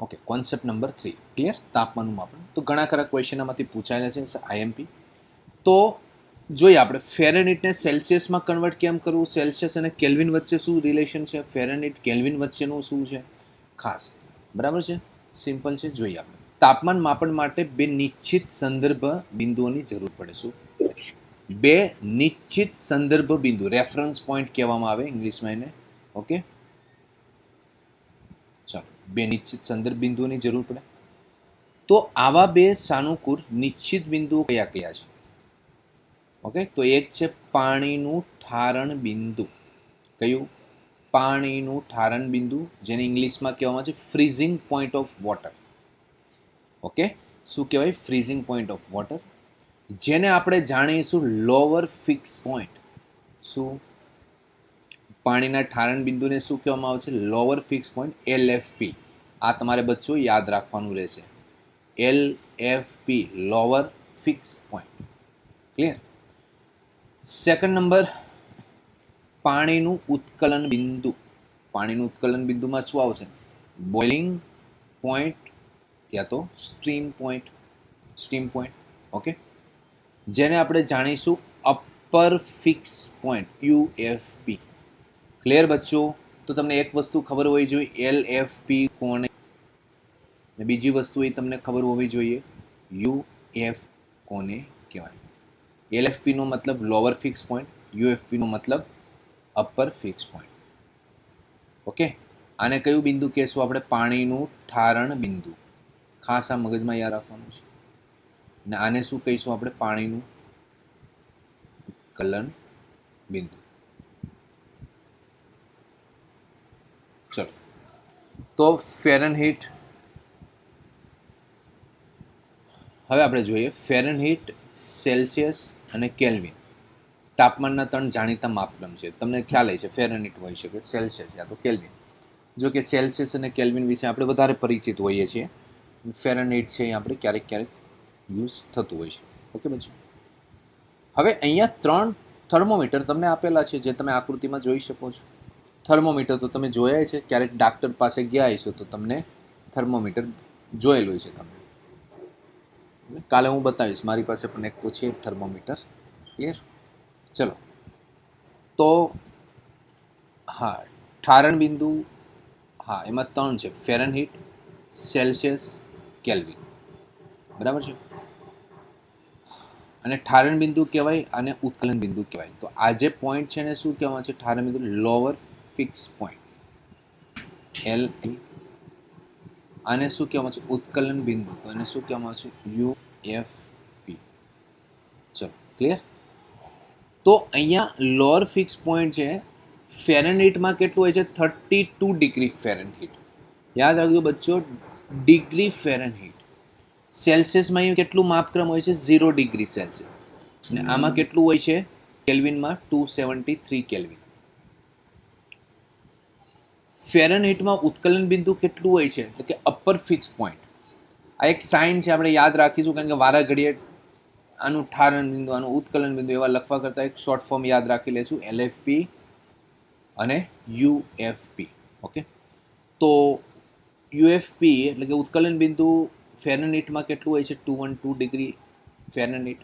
Okay, concept number 3 clear. तापमान मापन तो घणा खरा क्वेश्चन आमांथी पूछायेला छे आईएमपी। तो જોઈએ આપણે ફેરનહીટને સેલ્સિયસમાં કન્વર્ટ કેમ કરવું, સેલ્સિયસ અને કેલ્વિન વચ્ચે શું રિલેશન છે, ફેરનહીટ કેલ્વિન વચ્ચેનું શું છે ખાસ, બરાબર છે, સિમ્પલ છે। જોઈએ આપણે તાપમાન માપન માટે બે નિશ્ચિત સંદર્ભ બિંદુઓની જરૂર પડે। શું? બે નિશ્ચિત સંદર્ભ બિંદુ, રેફરન્સ પોઈન્ટ કહેવામાં આવે ઇંગ્લિશમાં એને। ઓકે, ચાલો, બે નિશ્ચિત સંદર્ભ બિંદુઓની જરૂર પડે। તો આવા બે સાનુકૂળ નિશ્ચિત બિંદુઓ કયા કયા છે? ઓકે, તો એક છે પાણીનું ઠારણ બિંદુ। કયું? પાણીનું ઠારણ બિંદુ, જેને ઇંગ્લિશમાં કહેવામાં આવે છે freezing point of water. Okay, શું કહેવાય? ફ્રીઝિંગ પોઈન્ટ ઓફ વોટર, જેને આપણે જાણીશું લોઅર ફિક્સ પોઈન્ટ। શું? પાણીના ઠારણ બિંદુને શું કહેવામાં આવે છે? Lower fix point, LFP। આ તમારે બચ્ચો યાદ રાખવાનું રહેશે, LFP, lower fix point, clear. Second number, પાણીનું ઉત્કલન બિંદુ। પાણીનું ઉત્કલન બિંદુમાં શું આવશે? બોઇલિંગ પોઈન્ટ યા તો stream point, steam point. Okay, જેને આપણે જાણીશું upper fix point, UFP, clear બચ્ચો। તો તમને એક વસ્તુ ખબર હોવી જોઈએ, LFP કોને, બીજી વસ્તુ એ તમને ખબર હોવી જોઈએ UF કોને કહેવાય। LFP નો મતલબ લોઅર ફિક્સ પોઈન્ટ, UFP નો મતલબ અપર ફિક્સ પોઈન્ટ। ઓકે, આને કયું બિંદુ કહેશું આપણે? પાણીનું ઠારણ બિંદુ, ખાસ આ મગજમાં યાદ રાખવાનું છે। અને આને શું કહીશું આપણે? પાણીનું ઉત્કલન બિંદુ। ચલો, તો ફેરનહીટ, હવે આપણે જોઈએ ફેરનહીટ, સેલ્સિયસ અને કેલ્વિન તાપમાનના ત્રણ જાણીતા માપદંડ છે। તમને ખ્યાલ છે ફેરનહીટ હોઈ શકે, સેલ્સિયસ યા તો કેલ્વિન। જો કે સેલ્સિયસ અને કેલ્વિન વિશે આપણે વધારે પરિચિત હોઈએ છીએ, ફેરનહીટ છે એ આપણે ક્યારેક ક્યારેક યુઝ થતું હોય છે। ઓકે બચ્ચો, હવે અહીંયા ત્રણ થર્મોમીટર તમને આપેલા છે, જે તમે આકૃતિમાં જોઈ શકો છો। થર્મોમીટર તો તમે જોયા છે, ક્યારેક ડાક્ટર પાસે ગયા હશો તો તમને થર્મોમીટર જોયેલું છે તમે। કાલે હું બતાવીશ, મારી પાસે પણ એક તો છે થર્મોમીટર, ક્લિયર। ચલો, તો હા, ઠારણ બિંદુ, હા એમાં ત્રણ છે, ફેરનહીટ, સેલ્સિયસ, કેલ્વિન, બરાબર છે। અને ઠારણ બિંદુ કહેવાય અને ઉત્કલન બિંદુ કહેવાય। તો આ જે પોઈન્ટ છે એને શું કહેવામાં છે? ઠારણ બિંદુ, લોઅર ફિક્સ પોઈન્ટ, L। આને શું કહેવામાં છે? ઉત્કલન બિંદુ, તો એને શું કહેવામાં છે? UFP। ચલો, ક્લિયર। તો અહીંયા લોઅર ફિક્સ પોઈન્ટ છે, ફેરનહીટમાં કેટલું હોય છે? 32 ડિગ્રી ફેરનહીટ, યાદ રાખજો બચ્ચો, ડિગ્રી ફેરનહીટ। સેલ્સિયસમાં અહીંયા કેટલું માપક્રમ હોય છે? 0 ડિગ્રી સેલ્સિયસ, અને આમાં કેટલું હોય છે? કેલ્વિનમાં 273 કેલ્વિન। ફેરનહીટમાં ઉત્કલન બિંદુ કેટલું હોય છે? તો કે અપર ફિક્સ પોઈન્ટ। આ એક સાઇન છે, આપણે યાદ રાખીશું, કારણ કે વારા ઘડીએ આનું ઠારણ બિંદુ, આનું ઉત્કલન બિંદુ એવા લખવા કરતાં એક શોર્ટ ફોર્મ યાદ રાખી લેશું, LFP અને UFP। ઓકે, તો UFP એટલે કે ઉત્કલન બિંદુ ફેરનહીટમાં કેટલું હોય છે? 212 ડિગ્રી ફેરનહીટ,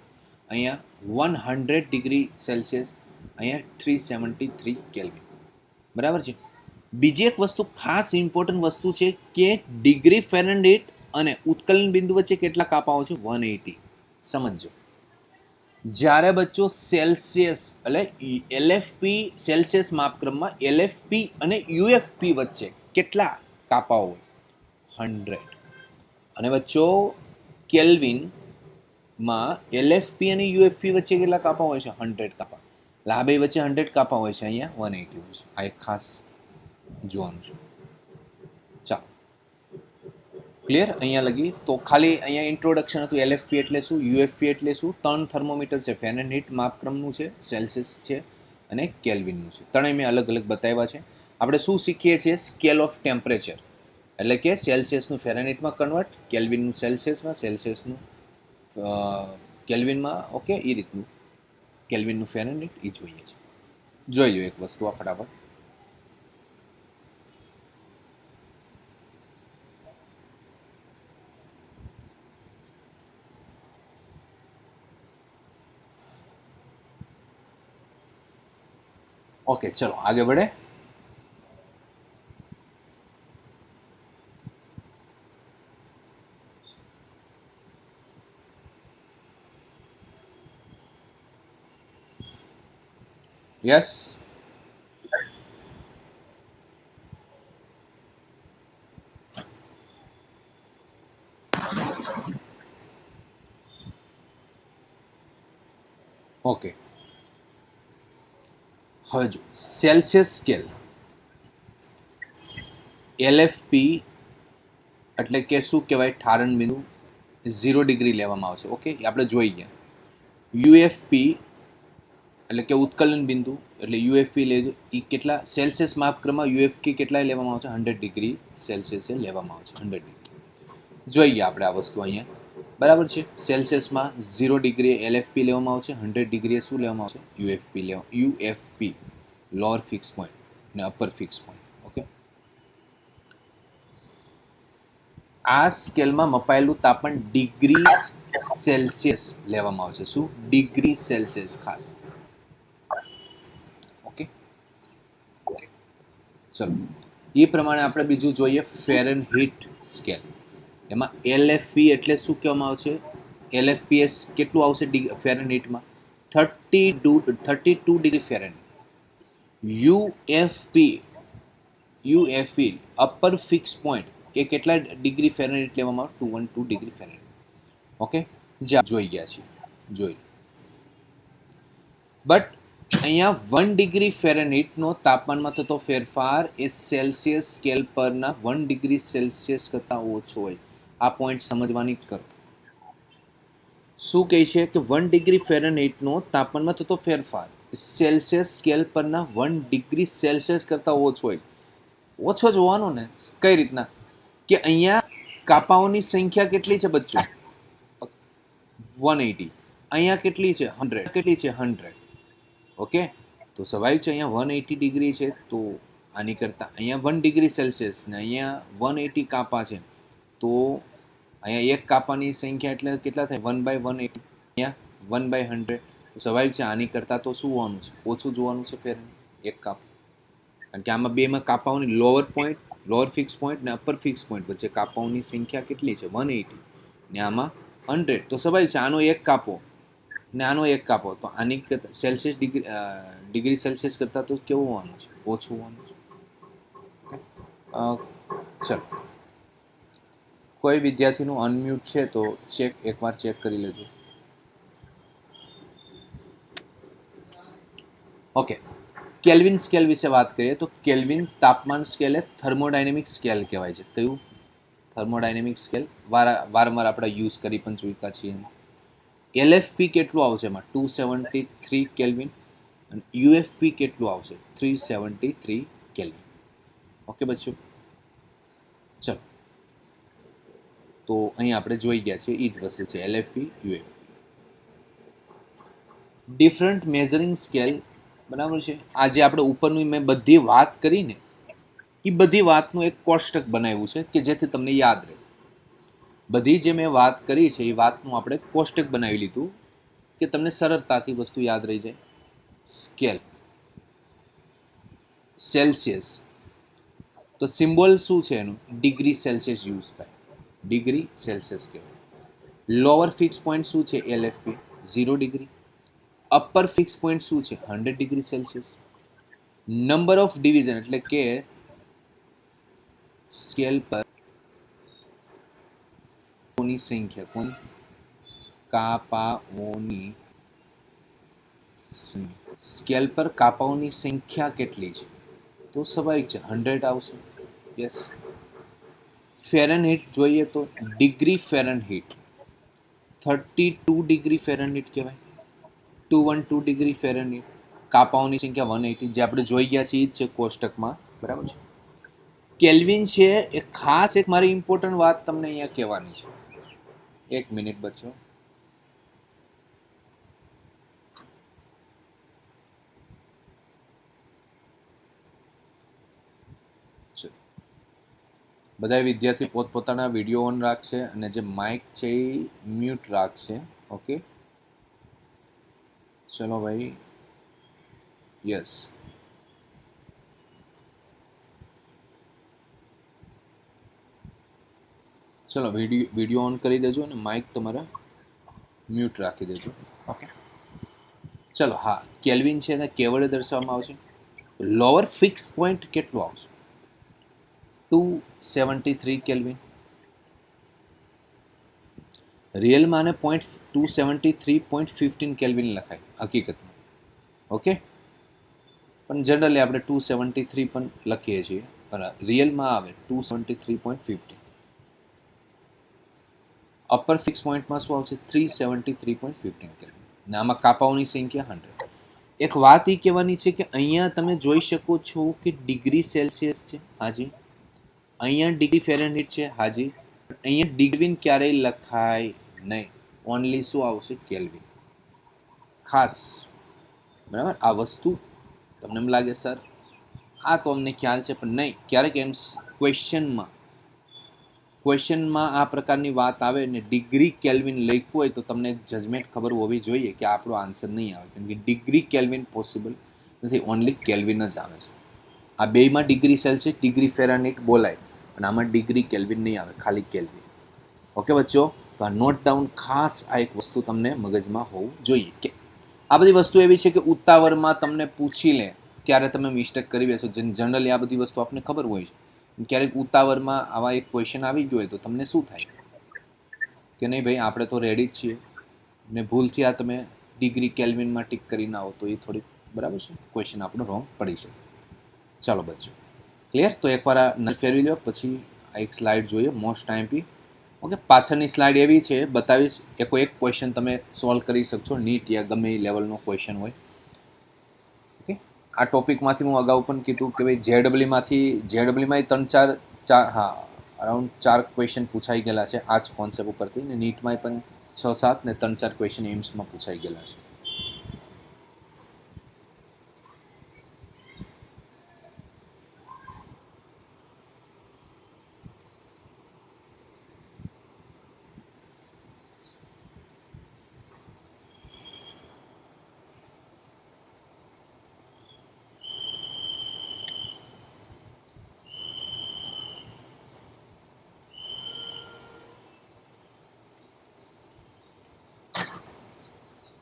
અહીંયા 100 ડિગ્રી સેલ્સિયસ, અહીંયા 373 કેલ્વિન, બરાબર છે। બીજી એક વસ્તુ ખાસ ઇમ્પોર્ટન્ટ વસ્તુ છે કે ડિગ્રી ફેરનહીટ અને ઉત્કલન બિંદુ વચ્ચે કેટલા કાપાઓ છે? 180। સમજો, જ્યારે બચ્ચો સેલ્સિયસ એટલે LFP, સેલ્સિયસ માપક્રમમાં LFP અને UFP વચ્ચે કેટલા કાપાઓ હોય? 100। અને બચ્ચો કેલ્વિનમાં LFP અને UFP વચ્ચે કેટલા કાપા હોય છે? 100 કાપા। એટલે આ બે વચ્ચે 100 કાપા હોય છે, અહીંયા 180 હોય છે। આ એક ખાસ જોવાનું છે। ચાલો, ક્લિયર અહીંયા લગી? તો ખાલી અહીંયા ઇન્ટ્રોડક્શન હતું, LFP એટલે શું, UFP એટલે શું। ત્રણ થર્મોમીટર છે, ફેરનહીટ માપક્રમનું છે, સેલ્સિયસ છે અને કેલ્વિનનું છે। ત્રણેય મેં અલગ અલગ બતાવ્યા છે। આપણે શું શીખીએ છીએ? સ્કેલ ઓફ ટેમ્પરેચર, એટલે કે સેલ્સિયસનું ફેરનહીટમાં કન્વર્ટ, કેલ્વિનનું સેલ્સિયસમાં, સેલ્સિયસનું કેલ્વિનમાં। ઓકે, એ રીતનું કેલ્વિનનું ફેરનહીટ એ જોઈએ છે। જોઈ લો એક વસ્તુ આ ફટાફટ, ओके, चलो आगे बढ़े। Yes, okay. હવે જો સેલ્સિયસ સ્કેલ LFP એટલે કે શું કહેવાય, ઠારણ બિંદુ 0 ડિગ્રી લેવામાં આવશે. ઓકે, એ આપણે જોઈ ગયા. UFP એટલે કે ઉત્કલન બિંદુ એટલે UFP લેજો, એ કેટલા સેલ્સિયસ માપક્રમમાં UFP કેટલાય લેવામાં આવશે, 100 ડિગ્રી સેલ્સિયસે લેવામાં આવશે. 100 ડિગ્રી જોઈ ગયા આપણે આ વસ્તુ અહીંયા. બરાબર છે. સેલ્સિયસમાં 0 ડિગ્રી LFP લેવામાં આવશે, 100 ડિગ્રીએ શું લેવામાં આવશે, UFP લોઅર ફિક્સ પોઈન્ટ અને અપર ફિક્સ પોઈન્ટ. ઓકે, આ સ્કેલમાં મપાયેલું તાપમાન ડિગ્રી સેલ્સિયસ લેવામાં આવશે. શું? ડિગ્રી સેલ્સિયસ ખાસ. ઓકે, ચલો એ પ્રમાણે આપણે બીજું જોઈએ ફેરનહીટ સ્કેલ. એમાં LFP એટલે શું કહેવામાં આવશે, LFPS કેટલું આવશે ફેરનહીટમાં, 32 degree Fahrenheit. UFP upper fix point એ કેટલા ડિગ્રી ફેરનહીટ લેવામાં આવે, 212 ડિગ્રી ફેરનહીટ. ઓકે, જે જોઈ ગયા છીએ જોઈ. બટ અહીંયા 1 ડિગ્રી ફેરનહીટનો તાપમાનમાં થતો ફેરફાર એ સેલ્સિયસ સ્કેલ પરના 1 ડિગ્રી સેલ્સિયસ કરતાં ઓછો હોય. આ પોઈન્ટ સમજવાની કરો. શું કહે છે કે 1 ડિગ્રી ફેરનહીટનો તાપમાનમાં થતો ફેરફાર સેલ્સિયસ સ્કેલ પરના 1 ડિગ્રી સેલ્સિયસ કરતાં ઓછો હોય. ઓછો જ હોવાનો ને. કઈ રીતના કે અહીંયા કાપાઓની સંખ્યા કેટલી છે બચ્ચો, 180. અહીંયા કેટલી છે, 100. કેટલી છે, 100. ઓકે, તો સ્વાભાવિક છે અહીંયા 180 ડિગ્રી છે, તો આની કરતાં અહીંયા 1 ડિગ્રી સેલ્સિયસ ને અહીંયા 180 કાપા છે, તો અહીંયા એક કાપાની સંખ્યા એટલે કેટલા થાય, 1/180. અહીંયા 1/100. સ્વાભાવિક છે આની કરતાં તો શું હોવાનું છે, ઓછું જોવાનું છે ફેર એક કાપ. કારણ કે આમાં બેમાં કાપાઓની lower point, lower fix point ને અપર ફિક્સ પોઈન્ટ વચ્ચે કાપાઓની સંખ્યા કેટલી છે, 180 ને આમાં 100. તો સ્વાભાવિક છે આનો એક કાપો ને આનો એક કાપો, તો આની સેલ્સિયસ ડિગ્રી સેલ્સિયસ કરતાં તો કેવું હોવાનું છે, ઓછું હોવાનું છે. ચલો, કોઈ વિદ્યાર્થીનું અનમ્યુટ છે તો એકવાર ચેક કરી લેજો. ઓકે, કેલ્વિન સ્કેલ વિશે વાત કરીએ તો કેલ્વિન તાપમાન સ્કેલ એ થર્મોડાયનેમિક સ્કેલ કહેવાય છે. કયું? Thermodynamic scale. વારંવાર આપણે યુઝ કરી પણ ચૂક્યા છીએ. LFP કેટલું આવશે એમાં, 273 કેલ્વિન. અને UFP કેટલું આવશે, 373 કેલ્વિન. ઓકે બચ્ચો, ચલો તો અહીં આપણે જોઈ ગયા છીએ એ જ વસ્તુ છે LFP UFP. Different measuring scale, બરાબર છે. આજે આપણે ઉપરની મેં બધી વાત કરીને એ બધી વાતનું એક કોષ્ટક બનાવ્યું છે કે જેથી તમને યાદ રહે. બધી જે મેં વાત કરી છે એ વાતનું આપણે કોષ્ટક બનાવી લીધું કે તમને સરળતાથી વસ્તુ યાદ રહી જાય. સ્કેલ સેલ્સિયસ, તો સિમ્બોલ શું છે એનું, ડિગ્રી સેલ્સિયસ યુઝ થાય, ડિગ્રી સેલ્સિયસ કહેવાય. લોઅર ફિક્સ પોઈન્ટ શું છે, LFP 0 degree. Upper fix point શું છે, 100 degree Celsius. Number of division એટલે કે સ્કેલ પર સંખ્યા, કોની, કાપાઓની સ્કેલ પર કાપાઓની સંખ્યા કેટલી છે, તો સ્વાભાવિક છે 100 આવશે. યસ. ફેરનહીટ જોઈએ તો ડિગ્રી ફેરનહીટ 32 ડિગ્રી ફેરનહીટ કહેવાય, 212 ડિગ્રી ફેરનહીટ. કાપાઓની સંખ્યા 180, જે આપણે જોઈ ગયા છીએ એ જ છે કોષ્ટકમાં, બરાબર છે. કેલ્વિન છે એ ખાસ એક મારી ઇમ્પોર્ટન્ટ વાત તમને અહીંયા કહેવાની છે. એક મિનિટ બચ્ચો. બધા વિદ્યાર્થી પોતપોતાના વિડીયો ઓન રાખશે અને જે માઇક છે એ મ્યુટ રાખશે. ઓકે, ચલો ભાઈ. યસ, ચલો વિડીયો ઓન કરી દેજો અને માઇક તમારા મ્યુટ રાખી દેજો. ઓકે, ચલો. હા, કેલ્વિન છે એને કેવી વડે દર્શાવવામાં આવશે? લોઅર ફિક્સ પોઈન્ટ કેટલું આવશે? 273 કેલ્વિન. રિયલમાં આને 273.15 કેલ્વિન લખાય હકીકતમાં. ઓકે, પણ જનરલી આપણે 273 પણ લખીએ છીએ, પણ રિયલમાં આવે 273.15. અપર ફિક્સ પોઈન્ટમાં શું આવશે? 373.15 કેલ્વિન. ને આમાં કાપાઓની સંખ્યા 100. એક વાત એ કહેવાની છે કે અહીંયા તમે જોઈ શકો છો કે ડિગ્રી સેલ્સિયસ છે, હાજી. અહીંયા ડિગ્રી ફેરનહીટ છે, હાજી. અહીંયા ડિગ્રી ક્યારેય લખાય નહીં, ઓનલી શું આવશે? કેલ્વિન. ખાસ, બરાબર. આ વસ્તુ તમને એમ લાગે સર આ તો અમને ખ્યાલ છે, પણ નહીં. ક્યારેક એમ ક્વેશ્ચનમાં આ પ્રકારની વાત આવે ને ડિગ્રી કેલ્વિન લખ્યું હોય તો તમને જજમેન્ટ ખબર હોવી જોઈએ કે આપણો આન્સર નહીં આવે, કેમ કે ડિગ્રી કેલ્વિન પોસિબલ નથી, ઓનલી કેલ્વિન જ આવે છે. આ બેમાં ડિગ્રી સેલ્સિયસ, ડિગ્રી ફેરનહીટ બોલાય, પણ આમાં ડિગ્રી કેલ્વિન નહીં આવે, ખાલી કેલ્વિન. ઓકે બચ્ચો, તો આ નોટ ડાઉન ખાસ આ એક વસ્તુ તમને મગજમાં હોવું જોઈએ કે આ બધી વસ્તુ એવી છે કે ઉતાવળમાં તમને પૂછી લે ત્યારે તમે મિસ્ટેક કરી બેસો. જનરલી આ બધી વસ્તુ આપને ખબર હોય છે. ક્યારેક ઉતાવળમાં આવા એક ક્વેશ્ચન આવી ગયો હોય તો તમને શું થાય કે નહીં ભાઈ આપણે તો રેડી જ છીએ, ને ભૂલથી આ તમે ડિગ્રી કેલ્વિનમાં ટીક કરીને આવો તો એ થોડીક બરાબર છે, ક્વેશ્ચન આપણો રોંગ પડી શકે. ચાલો બચ્ચો, ક્લિયર? તો એકવાર આ નજર ફેરવી લો, પછી આ એક સ્લાઇડ જોઈએ, મોસ્ટ આઈએમપી. ઓકે, પાછળની સ્લાઇડ એવી છે, બતાવીશ એકો એક ક્વેશ્ચન તમે સોલ્વ કરી શકશો, નીટ યા ગમે એ લેવલનો ક્વેશ્ચન હોય. ઓકે, આ ટોપિકમાંથી હું અગાઉ પણ કીધું કે ભાઈ જેડબલ્યુમાં 3-4 હા અરાઉન્ડ 4 ક્વેશ્ચન પૂછાઈ ગયેલા છે આ જ કોન્સેપ્ટ ઉપરથી, ને નીટમાં પણ 6-7 ને 3-4 ક્વેશ્ચન એમ્સમાં પૂછાઈ ગયેલા છે.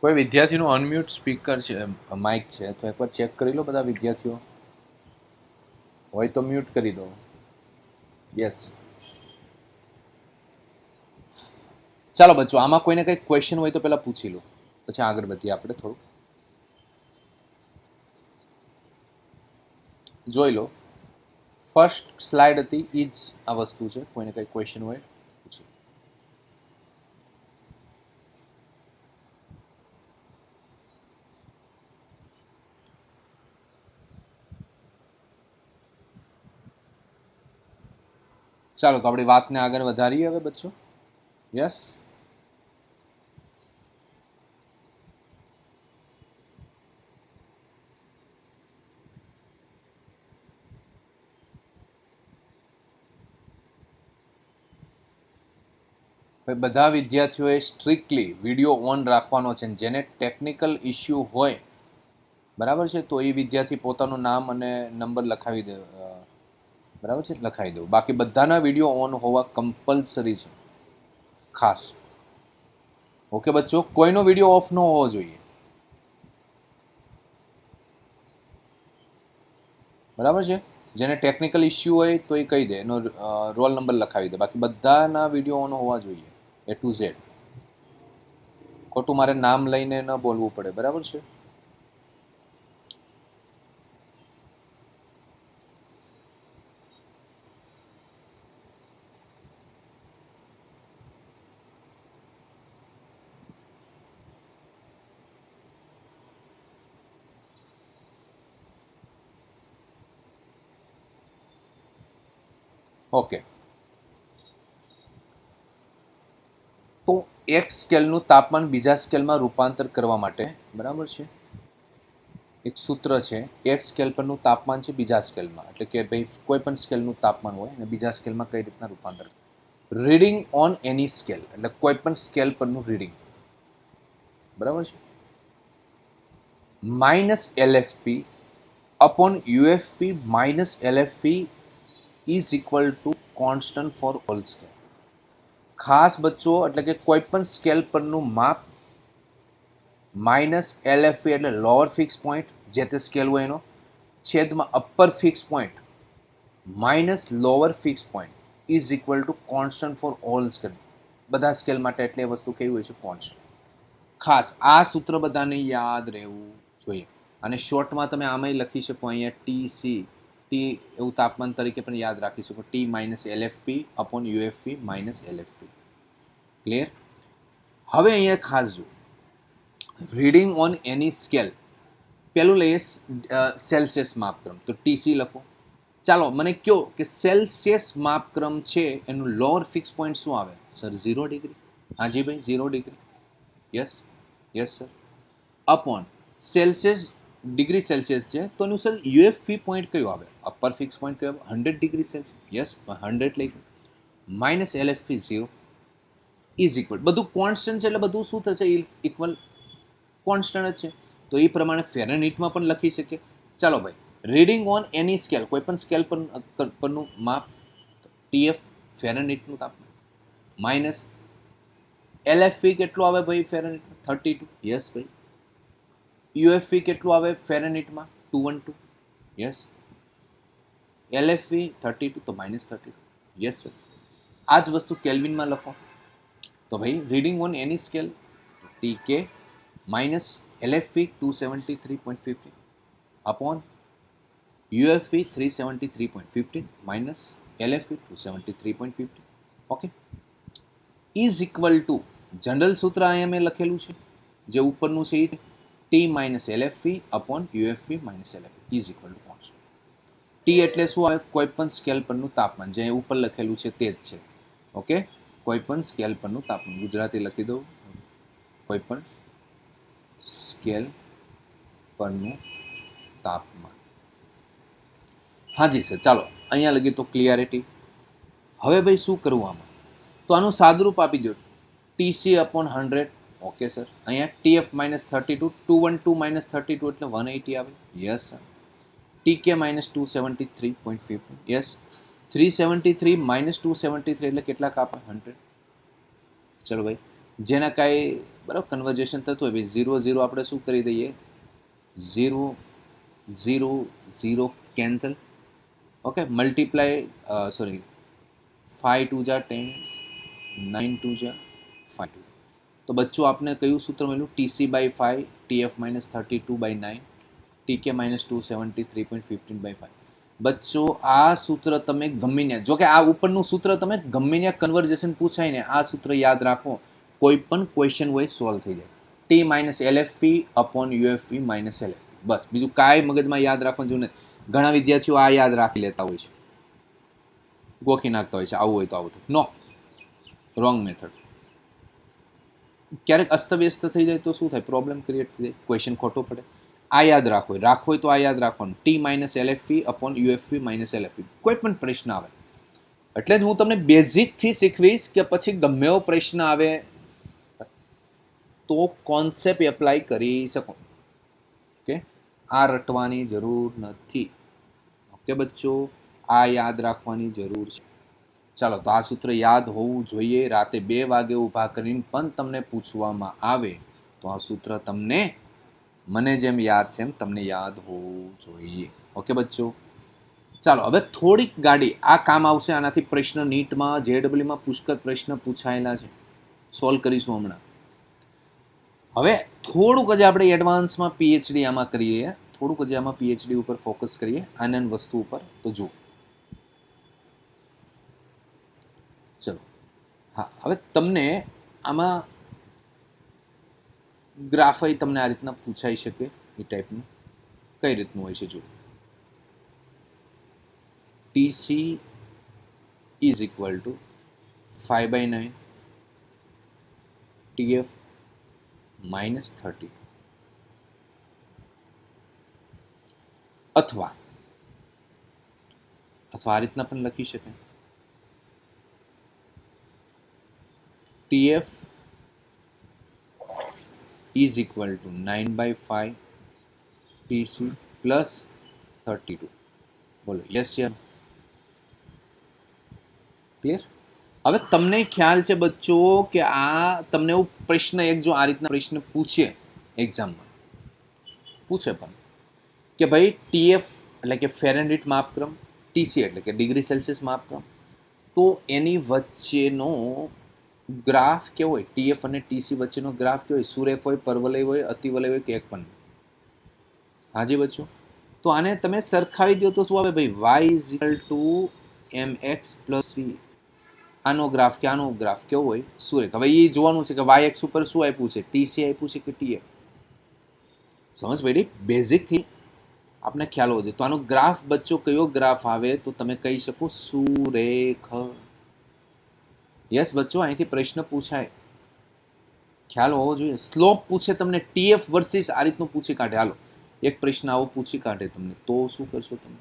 કોઈ વિદ્યાર્થીનું અનમ્યુટ સ્પીકર છે, માઇક છે, તો એકવાર ચેક કરી લો બધા વિદ્યાર્થીઓ. હોય તો મ્યુટ કરી દો. યસ. ચાલો બચ્ચો, આમાં કોઈને કંઈ ક્વેશ્ચન હોય તો પહેલાં પૂછી લો, પછી આગળ વધીએ આપણે થોડું. જોઈ લો, ફર્સ્ટ સ્લાઇડ હતી એ જ આ વસ્તુ છે. કોઈને કંઈ ક્વેશ્ચન હોય પૂછી. ચાલો તો આપણી વાતને આગળ વધારીએ હવે બચ્ચો. યસ. બધા વિદ્યાર્થીઓએ સ્ટ્રિક્ટલી વિડીયો ઓન રાખવાનો છે. જેને ટેકનિકલ ઇસ્યુ હોય બરાબર છે તો એ વિદ્યાર્થી પોતાનું નામ અને નંબર લખાવી દે, બરાબર છે, લખાવી દો. બાકી બધાના વિડીયો ઓન હોવા કમ્પલસરી છે, ખાસ. ઓકે બચ્ચો, કોઈનો વિડીયો ઓફ ન હોવો જોઈએ, બરાબર છે. જેને ટેકનિકલ ઇસ્યુ હોય તો એ કહી દે, એનો રોલ નંબર લખાવી દે. બાકી બધાના વિડીયો ઓન હોવા જોઈએ, A to Z. ખોટું મારે નામ લઈને ન બોલવું પડે, બરાબર છે. ઓકે, તો એક સ્કેલનું તાપમાન બીજા સ્કેલમાં રૂપાંતર કરવા માટે, બરાબર છે, એક સૂત્ર છે. એક સ્કેલ પરનું તાપમાન છે બીજા સ્કેલમાં, એટલે કે ભાઈ કોઈ પણ સ્કેલનું તાપમાન હોય અને બીજા સ્કેલમાં કઈ રીતના રૂપાંતર. રીડિંગ ઓન એની સ્કેલ, એટલે કોઈ પણ સ્કેલ પરનું રીડિંગ, બરાબર છે, minus LFP upon UFP minus LFP is equal to constant for all scale. ખાસ બચ્ચો એટલે કે કોઈ પણ સ્કેલ પરનું માપ માઇનસ LFP એટલે લોઅર ફિક્સ પોઈન્ટ જે તે સ્કેલ હોય એનો છેદમાં upper fix point minus lower fix point is equal to constant for all scale. બધા સ્કેલ માટે એટલે એ વસ્તુ કેવી હોય છે? કોન્સ્ટન્ટ. ખાસ આ સૂત્ર બધાને યાદ રહેવું જોઈએ. અને શોર્ટમાં તમે આમાંય લખી શકો અહીંયા TC ટી એવું તાપમાન તરીકે પણ યાદ રાખી શકો. T minus LFP upon UFP minus LFP. Clear? હવે અહીંયા ખાસ જો રીડિંગ ઓન એની સ્કેલ પેલું લઈએ સેલ્સિયસ માપક્રમ તો TC લખો. ચાલો મને કહો કે સેલ્સિયસ માપક્રમ છે એનું લોઅર ફિક્સ પોઈન્ટ શું આવે? Sir 0 degree. હાજી ભાઈ 0 degree. Yes yes sir. Upon Celsius degree Celsius છે તો એનું સર યુએફપી પોઈન્ટ કયો આવે? અપર ફિક્સ પોઈન્ટ કયો આવે? 100 ડિગ્રી સેલ્સિયસ. યસ 100 લઈ ગયું. માઇનસ LFP 0 ઇઝ ઇક્વલ બધું કોન્સ્ટન્ટ છે એટલે બધું શું થશે? ઇક્વલ કોન્સ્ટન્ટ જ છે. તો એ પ્રમાણે ફેરનહીટમાં પણ લખી શકીએ. ચાલો ભાઈ રીડિંગ ઓન એની સ્કેલ કોઈ પણ સ્કેલ પરનું માપ TF ફેરનહીટનું તાપમાન માઇનસ LFP કેટલું આવે ભાઈ ફેરનહીટમાં? 32. યસ ભાઈ. UFP કેટલું આવે ફેરનહીટમાં? 212. યસ. LFP 32 તો માઇનસ 32. Yes sir. આ જ વસ્તુ કેલ્વિનમાં લખો તો ભાઈ reading on any scale TK minus LFP 273.15 upon UFP 373.15 minus LFP 273.15. Okay is equal to general સૂત્ર અહીંયા મેં લખેલું છે જે ઉપરનું છે એ T minus LFP upon UFP minus LFP is equal to constant. T એટલે શું આવે? કોઈ પણ સ્કેલ પરનું તાપમાન જે ઉપર લખેલું છે તે જ છે. ઓકે કોઈ પણ સ્કેલ પરનું તાપમાન ગુજરાતી લખી દઉં કોઈ પણ સ્કેલ પરનું તાપમાન. હાજી સર. ચાલો અહીંયા લગી તો ક્લિયરિટી. હવે ભાઈ શું કરવું આમાં? તો આનું સાદુરૂપ આપી દો TC અપોન 100. Okay sir. અહીંયા TF માઇનસ 32 212 માઇનસ 32 એટલે 180 આવે. Yes sir. TK minus 273.15. Yes. 373 minus 273 એટલે કેટલા કાપે? 100. ચલો ભાઈ જેના કાંઈ બરાબર કન્વર્ઝેશન થતું હોય ભાઈ 0 0 આપણે શું કરી દઈએ? 0 0 0 કેન્સલ. ઓકે મલ્ટીપ્લાય સોરી 5 2 જા 10 9 2 જા 5. તો બચ્ચો આપને કયું સૂત્ર મળ્યું? TC by 5 TF minus 32 by 9 TK minus 273.15 by 5. બચ્ચો આ સૂત્ર તમે ગમે ને જો કે આ ઉપરનું સૂત્ર તમે ગમે ને કન્વર્ઝેશન પૂછાય ને આ સૂત્ર યાદ રાખો કોઈ પણ ક્વેશ્ચન હોય સોલ્વ થઈ જાય. T minus LFP upon UFP minus LFP. બસ બીજું કાંઈ મગજમાં યાદ રાખવાનું જોઈએ નથી. ઘણા વિદ્યાર્થીઓ આ યાદ રાખી લેતા હોય છે, ગોખી નાખતા હોય છે આવું હોય તો આવું થાય. નો, રોંગ મેથડ. ક્યારેક અસ્તવ્યસ્ત થઈ જાય તો શું થાય? પ્રોબ્લેમ ક્રિએટ થઈ જાય, ક્વેશ્ચન ખોટો પડે. આ યાદ રાખો હોય તો આ યાદ રાખવાનું T minus LFP upon UFP minus LFP. કોઈ પણ પ્રશ્ન આવે એટલે જ હું તમને બેઝિકથી શીખવીશ કે પછી ગમે એવો પ્રશ્ન આવે તો કોન્સેપ્ટ એપ્લાય કરી શકો. ઓકે આ રટવાની જરૂર નથી. ઓકે બચ્ચો આ યાદ રાખવાની જરૂર છે. ચાલો તો આ સૂત્ર યાદ હોવું જોઈએ. રાતે 2 વાગે ઊભા કરીને પણ તમને પૂછવામાં આવે તો આ સૂત્ર તમને મને જેમ યાદ છે એમ તમને યાદ હોવું જોઈએ. ઓકે બચ્ચો ચાલો હવે થોડીક ગાડી આ કામ આવશે. આનાથી પ્રશ્ન નીટમાં JEEમાં પુષ્કળ પ્રશ્ન પૂછાયેલા છે, સોલ્વ કરીશું હમણાં. હવે થોડુંક જ આપણે એડવાન્સમાં PhD આમાં કરીએ, થોડુંક જ આમાં PhD ઉપર ફોકસ કરીએ આનંદ વસ્તુ ઉપર. તો જુઓ ચલો હા હવે તમને આમાં ગ્રાફાઈ તમને આ રીતના પૂછાઈ શકે એ ટાઈપનું. કઈ રીતનું હોય છે જુઓ. TC is equal to 5/9 TF minus 30 અથવા આ રીતના પણ લખી શકાય TF is equal to 9/5 TC plus 32. બોલો યસ યાર ક્લિયર. હવે તમને ખ્યાલ છે બચ્ચો કે આ તમને એવું પ્રશ્ન એક જો આ રીતના પ્રશ્ન પૂછે એક્ઝામમાં પૂછે પણ કે ભાઈ ટીએફ એટલે કે ફેરનહીટ માપક્રમ, ટીસી એટલે કે ડિગ્રી સેલ્સિયસ માપક્રમ, તો એની વચ્ચેનો ગ્રાફ કેવો હોય, ટીએફ અને ટીસી વચ્ચેનો ગ્રાફ કેવો હોય, સુરેખ હોય, પરવલય હોય, અતિવલય હોય કે એક પણ? હાજી બચ્ચો, તો આને તમે સરખાવી દો તો શું આવે ભાઈ? y is equal to mx plus C. આનો ગ્રાફ કે આનો ગ્રાફ કેવો હોય? સુરેખ. હવે એ જોવાનું છે કે વાય એક્સ ઉપર શું આપ્યું છે, ટીસી આપ્યું છે કે ટીએફ. સમજ પડી? બેઝિક થી આપને ખ્યાલ હોવો જોઈએ. તો આનો ગ્રાફ બચ્ચો કયો ગ્રાફ આવે તો તમે કહી શકો સુરેખ. યસ બચ્ચો, અહીંથી પ્રશ્ન પૂછાય, ખ્યાલ હોવો જોઈએ. સ્લોપ પૂછે તમને, ટીએફ વર્સિસ આ રીતનું પૂછી કાઢે. હાલો એક પ્રશ્ન આવો પૂછી કાઢે તમને, તો શું કરશો તમે?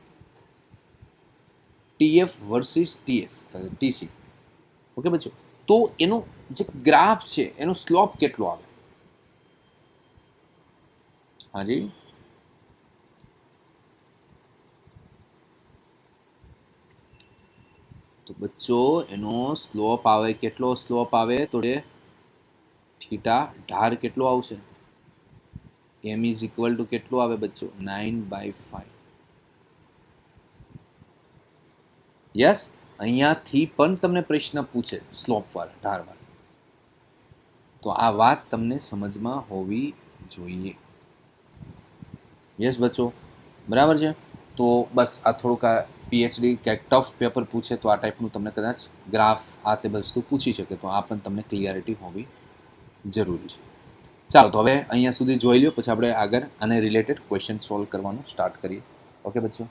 TF versus TC. ઓકે બચ્ચો, તો એનો જે ગ્રાફ છે એનો સ્લોપ કેટલો આવે? હાજી, તો બચ્ચો એનો સ્લોપ આવે, કેટલો સ્લોપ આવે? તો થીટા ઢાર કેટલો આવશે? m ઇઝ ઇક્વલ ટુ કેટલો આવે બચ્ચો? 9/5. યસ, અહીંયાથી પણ તમને પ્રશ્ન પૂછે સ્લોપ વાર, ઢાર વાર, તો આ વાત તમને સમજમાં હોવી જોઈએ. યસ બચ્ચો, બરાબર છે. તો બસ આ થોડુંક આ પીએચડી ક્યાંક ટફ પેપર પૂછે તો આ ટાઈપનું તમને કદાચ ગ્રાફ આ તે વસ્તુ પૂછી શકે, તો આ પણ તમને ક્લિયરિટી હોવી જરૂરી છે. ચાલો, તો હવે અહીંયા સુધી જોઈ લો, પછી આપણે આગળ આને રિલેટેડ ક્વેશ્ચન સોલ્વ કરવાનું સ્ટાર્ટ કરીએ. ઓકે બચ્ચો,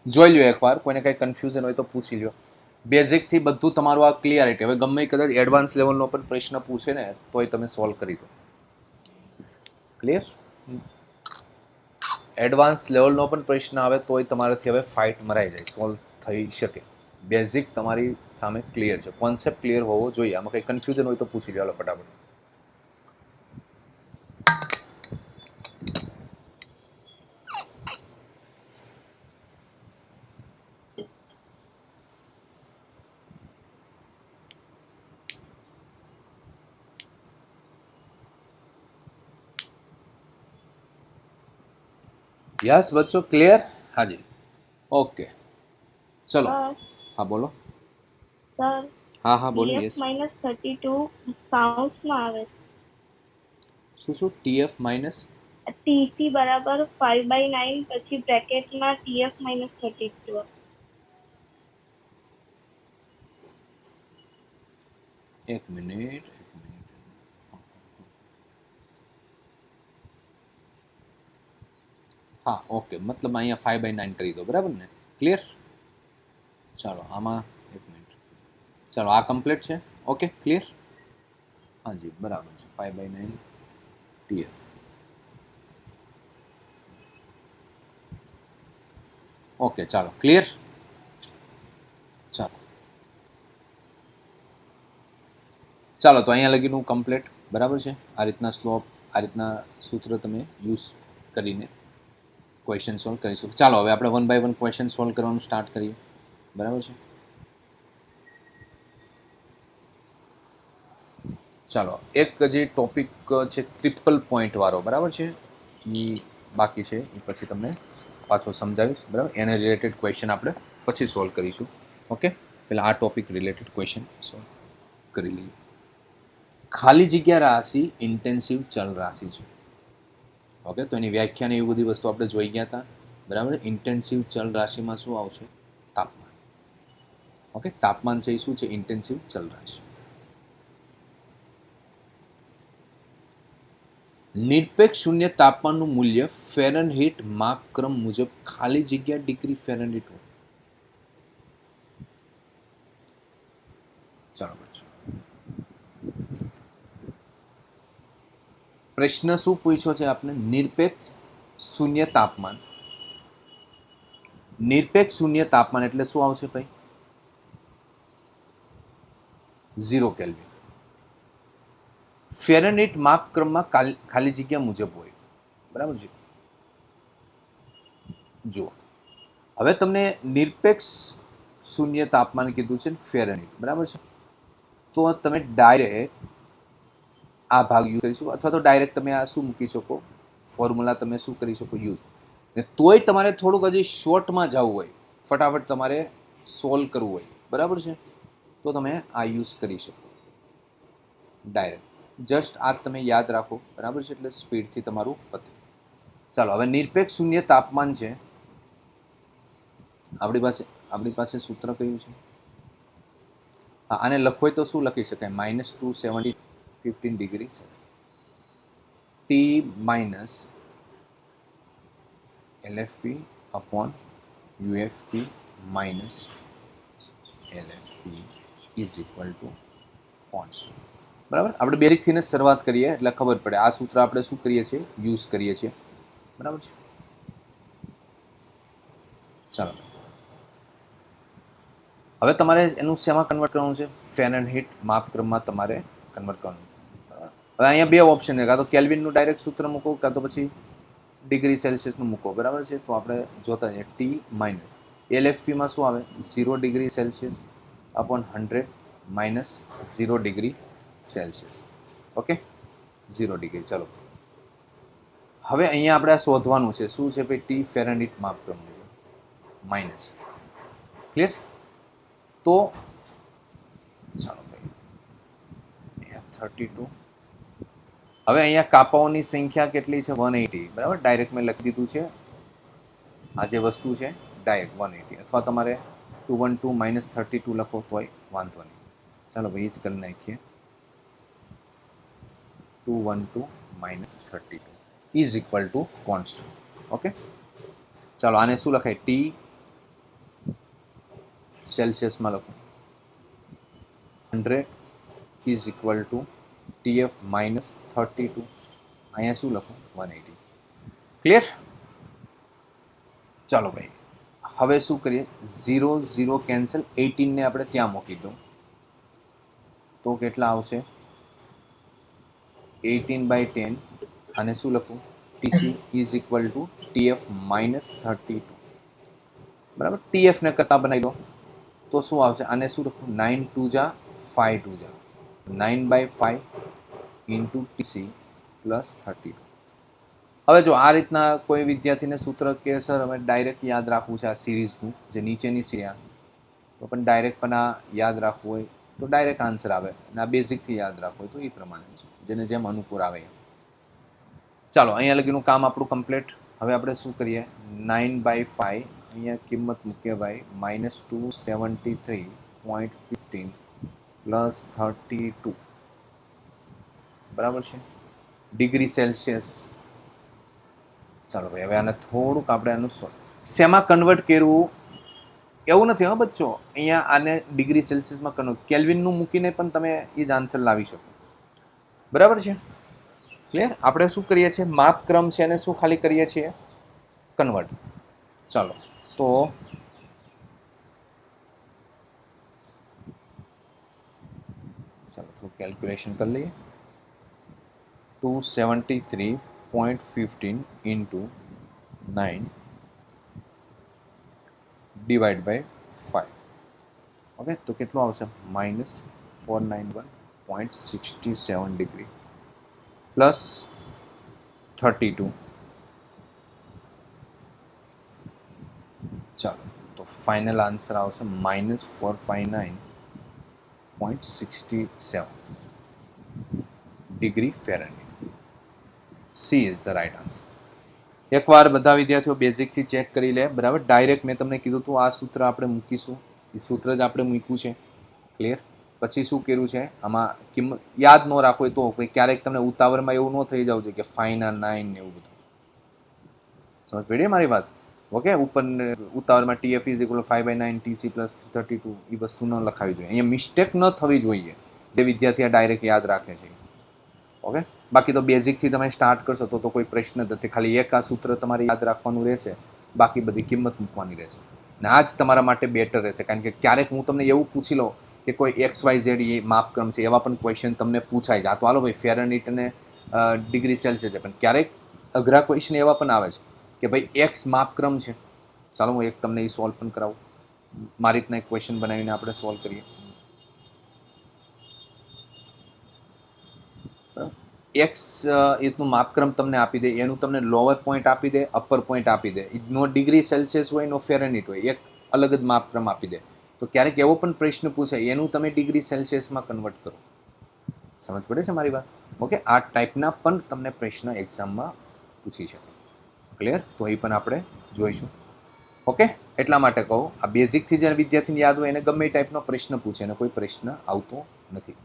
જોઈ લો એકવાર, કોઈને કંઈ કન્ફ્યુઝન હોય તો પૂછી લો. બેઝિકથી બધું તમારું આ ક્લિયરિટી. હવે ગમે કદાચ એડવાન્સ લેવલનો પણ પ્રશ્ન પૂછે ને તોય તમે સોલ્વ કરી દો. ક્લિયર? એડવાન્સ લેવલનો પણ પ્રશ્ન આવે તોય તમારાથી હવે ફાઇટ મરાઈ જાય, સોલ્વ થઈ શકે. બેઝિક તમારી સામે ક્લિયર છે, કોન્સેપ્ટ ક્લિયર હોવો જોઈએ. આમાં કંઈ કન્ફ્યુઝન હોય તો પૂછી લો ફટાફટ. યસ બચ્ચો, ક્લિયર? હાજી, ઓકે ચલો. હા બોલો. સર, હા હા બોલો. TF યસ, -32 કાઉન્ટ્સમાં આવે. શું TF માઇનસ TC બરાબર 5/9 પછી બ્રેકેટમાં TF -32. એક મિનિટ. હા ઓકે, મતલબ અહીંયા 5/9 કરી દો, બરાબર ને? ક્લિયર? ચાલો આમાં એક મિનિટ. ચાલો આ કમ્પ્લીટ છે. Okay clear? હાજી બરાબર છે. 5/9 TF. ઓકે ચાલો ક્લિયર. ચાલો ચાલો, તો અહીંયા લગીનું કમ્પ્લીટ, બરાબર છે. આ રીતના સ્લોપ, આ રીતના સૂત્ર તમે યુઝ કરીને ક્વેશ્ચન સોલ્વ કરી શકો. ચાલો હવે આપણે 1 બાય 1 ક્વેશ્ચન સોલ્વ કરવાનું સ્ટાર્ટ કરીએ, બરાબર છે. ચાલો, એક જે ટોપિક છે ટ્રિપલ પોઈન્ટ વાળો, બરાબર છે, એ બાકી છે, એ પછી તમને પાછો સમજાવીશ, બરાબર. એને રિલેટેડ ક્વેશ્ચન આપણે પછી સોલ્વ કરીશું. ઓકે, પહેલાં આ ટોપિક રિલેટેડ ક્વેશ્ચન સોલ્વ કરી લઈએ. ખાલી જગ્યા રાશિ ઇન્ટેન્સિવ ચલ રાશિ છે. ઓકે, તો એની વ્યાખ્યાને એવી બધી વસ્તુ આપણે જોઈ ગયા હતા, બરાબર. ઇન્ટેન્સિવ ચલ રાશિમાં શું આવશે? તાપમાન. ઓકે, તાપમાન છે એ શું છે? ઇન્ટેન્સિવ ચલ રાશિ. નિરપેક્ષ શૂન્ય તાપમાનનું મૂલ્ય ફેરનહીટ માપક્રમ મુજબ ખાલી જગ્યા ડિગ્રી ફેરનહીટ હોય. ચાલો પ્રશ્ન શું પૂછ્યો છે આપને? નિરપેક્ષ શૂન્ય તાપમાન. નિરપેક્ષ શૂન્ય તાપમાન એટલે શું આવશે ભાઈ? 0 કેલ્વિન. ફેરનહીટ માપક્રમમાં ખાલી જગ્યા મુજબ હોય, બરાબર છે. જુઓ, હવે તમને નિરપેક્ષ શૂન્ય તાપમાન કીધું છે ફેરનહીટ, બરાબર છે. તો તમે ડાયરેક્ટ આ ભાગ યુઝ કરી શકો, અથવા તો ડાયરેક્ટ તમે આ શું મૂકી શકો, ફોર્મ્યુલા તમે શું કરી શકો, યુઝ. ને તોય તમારે થોડુંક હજી શોર્ટમાં જવું હોય, ફટાફટ તમારે સોલ્વ કરવું હોય, બરાબર છે, તો તમે આ યુઝ કરી શકો ડાયરેક્ટ. જસ્ટ આ તમે યાદ રાખો, બરાબર છે, એટલે સ્પીડથી તમારું પતે. ચાલો, હવે નિરપેક્ષ શૂન્ય તાપમાન છે આપણી પાસે સૂત્ર કયું છે? હા, આને લખવું હોય તો શું લખી શકાય? -270 degree T minus LFP upon UFP minus LFP is equal to constant. બરાબર, આપણે બેઝિકથી જ શરૂઆત કરીએ એટલે ખબર પડે આ સૂત્ર આપણે શું કરીએ છીએ, યુઝ કરીએ છીએ, બરાબર છે. ચાલો, હવે તમારે એનું શેમાં કન્વર્ટ કરવાનું છે? ફેરનહીટ માપક્રમમાં તમારે કન્વર્ટ કરવાનું. હવે અહીંયા બે ઓપ્શન છે, કાં તો કેલ્વિનનું ડાયરેક્ટ સૂત્ર મૂકો, કાં તો પછી ડિગ્રી સેલ્સિયસનું મૂકો, બરાબર છે. તો આપણે જોતા જઈએ. ટી માઇનસ LFPમાં શું આવે? 0 degree Celsius upon 100 minus 0 degree Celsius. Okay, 0 degree. ચલો, હવે અહીંયા આપણે શોધવાનું છે શું છે ભાઈ? ટી ફેરનહીટ માપક્રમ માઇનસ. ક્લિયર? તો ચાલો ભાઈ, અહીંયા 32. હવે અહીંયા કાપાઓની સંખ્યા કેટલી છે? 180. બરાબર, ડાયરેક્ટ મેં લખી દીધું છે. આ જે વસ્તુ છે ડાયરેક્ટ 180, અથવા તમારે 212 માઇનસ 32 લખો તોય વાંધો નહીં. ચાલો ભાઈ, એ જ કરી નાખીએ. 212 minus 32 is equal to constant. Okay, ચાલો આને શું લખાય? ટી સેલ્સિયસમાં લખો. 100 is equal to TF minus 32. અહીંયા શું લખો? 180. ક્લિયર? ચાલો ભાઈ, હવે શું કરીએ? 0 0 કેન્સલ, 18 ને આપણે ત્યાં મૂકી દો તો કેટલા આવશે? 18/10. આને શું લખું? TC is equal to TF minus 32. બરાબર, TF ને કરતા બનાવી દો તો શું આવશે? આને શું લખું? 9 2 જા 5 2 જા 9/5 ઇન્ટુ TC પ્લસ 32. હવે જો આ રીતના કોઈ વિદ્યાર્થીને સૂત્ર કે સર અમે ડાયરેક્ટ યાદ રાખવું છે આ સિરીઝનું, જે નીચેની સિરીઝ, તો પણ ડાયરેક્ટ પણ આ યાદ રાખવું હોય તો ડાયરેક્ટ આન્સર આવે, અને આ બેઝિકથી યાદ રાખવું હોય તો એ પ્રમાણે છે, જેને જેમ અનુકૂળ આવે. ચાલો, અહીંયા લગીનું કામ આપણું કમ્પ્લીટ. હવે આપણે શું કરીએ? 9/5 અહીંયા કિંમત મૂકીએ ભાઈ, -273.15 પ્લસ 32, બરાબર છે, ડિગ્રી સેલ્સિયસ. ચાલો ભાઈ, હવે આને થોડુંક આપણે આનું શેમાં કન્વર્ટ કરવું એવું નથી હા બચ્ચો. અહીંયા આને ડિગ્રી સેલ્સિયસમાં કન્વર્ટ, કેલ્વિનનું મૂકીને પણ તમે એ જ આન્સર લાવી શકો, બરાબર છે. ક્લિયર? આપણે શું કરીએ છીએ? માપક્રમ છે એને શું ખાલી કરીએ છીએ? કન્વર્ટ. ચાલો, તો ચાલો થોડું કેલ્ક્યુલેશન કરી લઈએ. 273.15 ઇન્ટુ 9 ડિવાઈડ બાય 5. ઓકે, તો કેટલું આવશે? -491.67 ડિગ્રી પ્લસ 32. ચાલો, તો ફાઇનલ આન્સર આવશે -459.67 degree Fahrenheit. C is the right answer. એકવાર બધા વિદ્યાર્થીઓ બેઝિકથી ચેક કરી લે, બરાબર. ડાયરેક્ટ મેં તમને કીધું હતું આ સૂત્ર આપણે મૂકીશું, એ સૂત્ર જ આપણે મૂક્યું છે. ક્લિયર? પછી શું કર્યું છે આમાં? કિંમત યાદ ન રાખો તો ક્યારેક તમને ઉતાવળમાં એવું ન થઈ જવું જોઈએ કે ફાઈના 9 ને એવું બધું. સમજ પડી મારી વાત? ઓકે, ઉપર ઉતાવળમાં TF is equal 5/9 TC plus 32 એ વસ્તુ ન લખાવી જોઈએ. અહીંયા મિસ્ટેક ન થવી જોઈએ જે વિદ્યાર્થી આ ડાયરેક્ટ યાદ રાખે છે. ઓકે, બાકી તો બેઝિકથી તમે સ્ટાર્ટ કરશો તો કોઈ પ્રશ્ન નથી. ખાલી એક આ સૂત્ર તમારે યાદ રાખવાનું રહેશે, બાકી બધી કિંમત મૂકવાની રહેશે. અને આ જ તમારા માટે બેટર રહેશે, કારણ કે ક્યારેક હું તમને એવું પૂછી લઉં કે કોઈ XYZ એ માપક્રમ છે, એવા પણ ક્વેશ્ચન તમને પૂછાય છે. આ તો હાલો ભાઈ ફેરનહીટ અને ડિગ્રી સેલ્સિયસ છે, પણ ક્યારેક અઘરા ક્વેશ્ચન એવા પણ આવે છે કે ભાઈ X માપક્રમ છે, ચાલો હું એક તમને એ સોલ્વ પણ કરાવું. મારી રીતના એક ક્વેશ્ચન બનાવીને આપણે સોલ્વ કરીએ. એક્સ એનું માપક્રમ તમને આપી દે, એનું તમને લોઅર પોઈન્ટ આપી દે, અપર પોઈન્ટ આપી દે, નો ડિગ્રી સેલ્સિયસ હોય, નો ફેરનહીટ હોય, એક અલગ જ માપક્રમ આપી દે. તો ક્યારેક એવો પણ પ્રશ્ન પૂછાય, એનું તમે ડિગ્રી સેલ્સિયસમાં કન્વર્ટ કરો. સમજ પડે છે મારી વાત? ઓકે, આ ટાઈપના પણ તમને પ્રશ્ન એક્ઝામમાં પૂછી શકે. ક્લિયર? તો એ પણ આપણે જોઈશું. ઓકે, એટલા માટે કહું, આ બેઝિકથી જે વિદ્યાર્થીને યાદ હોય એને ગમે એ ટાઈપનો પ્રશ્ન પૂછે, એને કોઈ પ્રશ્ન આવતો નથી.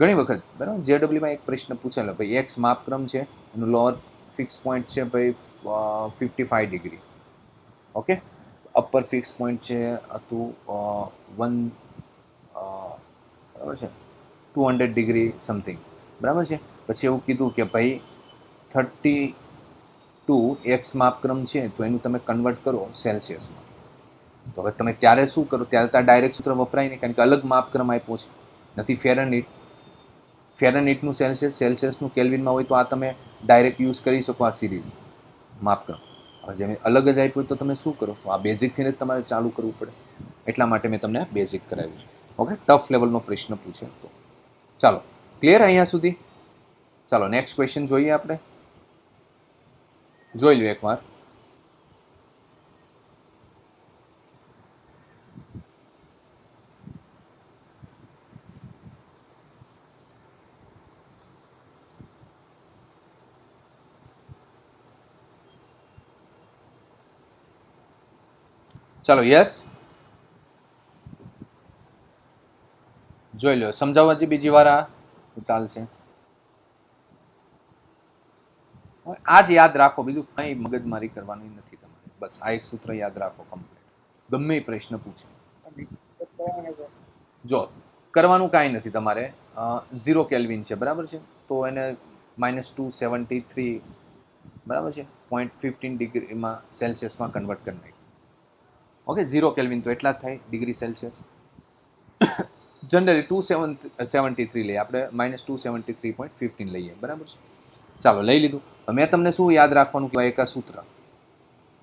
ઘણી વખત બરાબર જેડબલ્યુમાં એક પ્રશ્ન પૂછેલો, ભાઈ એક્સ માપક્રમ છે, એનું લોઅર ફિક્સ પોઈન્ટ છે ભાઈ 55 degree. Okay, upper fix point છે હતું 200 ડિગ્રી સમથિંગ. બરાબર છે. પછી એવું કીધું કે ભાઈ 32 એક્સ માપક્રમ છે, તો એનું તમે કન્વર્ટ કરો સેલ્સિયસમાં. તો હવે તમે ત્યારે શું કરો? ત્યારે તો ડાયરેક્ટ સૂત્ર વપરાય નહીં, કારણ કે અલગ માપક્રમ આપ્યો છે, નથી ફેરનહીટ. ફેરનહીટનું સેલ્સિયસ, સેલ્સિયસનું કેલ્વિનમાં હોય તો આ તમે ડાયરેક્ટ યુઝ કરી શકો આ સિરીઝ માપક્રમ. હવે જેમ અલગ જ આપ્યું તો તમે શું કરો? તો આ બેઝિકથી જ તમારે ચાલુ કરવું પડે. એટલા માટે મેં તમને બેઝિક કરાવ્યું છે. ઓકે, ટફ લેવલનો પ્રશ્ન પૂછે તો ચાલો, ક્લિયર અહીંયા સુધી? ચાલો નેક્સ્ટ ક્વેશ્ચન જોઈએ આપણે. જોઈ લો એકવાર. ચાલો, યસ જોઈ લો. સમજાવવા હજી બીજી વાર આ ચાલશે. આ જ યાદ રાખો, બીજું કંઈ મગજમારી કરવાની નથી તમારે. બસ આ એક સૂત્ર યાદ રાખો કમ્પ્લીટ. ગમે એ પ્રશ્ન પૂછે, જો કરવાનું કાંઈ નથી તમારે. 0 કેલ્વિન છે, બરાબર છે, તો એને -273 બરાબર છે 0.15 ડિગ્રીમાં સેલ્સિયસમાં કન્વર્ટ કરી નાખ્યું. ઓકે, 0 કેલ્વિન તો એટલા જ થાય ડિગ્રી સેલ્સિયસ. જનરલી 273 લઈએ આપણે, -273.15 લઈએ, બરાબર છે. ચાલો લઈ લીધું. મેં તમને શું યાદ રાખવાનું કહેવાય? એક આ સૂત્ર,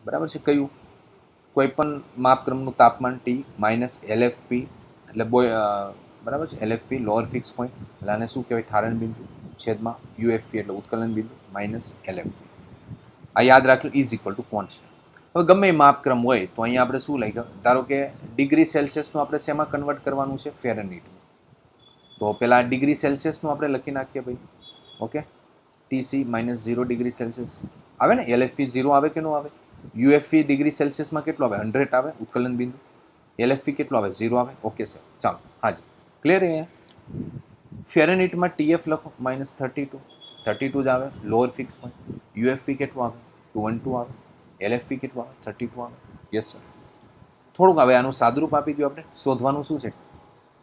બરાબર છે. કયું? કોઈ પણ માપક્રમનું તાપમાન T માઇનસ LFP, એટલે બરાબર છે, LFP લોઅર ફિક્સ પોઈન્ટ, એટલે આને શું કહેવાય? ઠારણ બિંદુ, છેદમાં UFP એટલે ઉત્કલન બિંદુ, માઇનસ LFP. આ યાદ રાખ્યું, ઇઝ ઇક્વલ ટુ કોન્સ્ટન્ટ. હવે ગમે એ માપક્રમ હોય તો અહીંયા આપણે શું લખ્યું? ધારો કે ડિગ્રી સેલ્સિયસનું આપણે શેમાં કન્વર્ટ કરવાનું છે? ફેરનહીટમાં. તો પહેલાં ડિગ્રી સેલ્સિયસનું આપણે લખી નાખીએ ભાઈ. ઓકે, TC -0 ડિગ્રી સેલ્સિયસ આવે ને, LFP 0 આવે કે ન આવે? UFP ડિગ્રી સેલ્સિયસમાં કેટલો આવે? 100 આવે ઉત્કલન બિંદુ. LFP કેટલો આવે? 0 આવે. ઓકે સર, ચાલો હાજી ક્લિયર. અહીંયા ફેરનહીટમાં TF લખો -32, 32 જ આવે લોઅર ફિક્સ પોઈન્ટ. UFP કેટલું આવે? 212 આવે. LFP કેટલું આવે? 32 આવે. Yes sir. થોડુંક હવે આનું સાદુરૂપ આપી દો. આપણે શોધવાનું શું છે?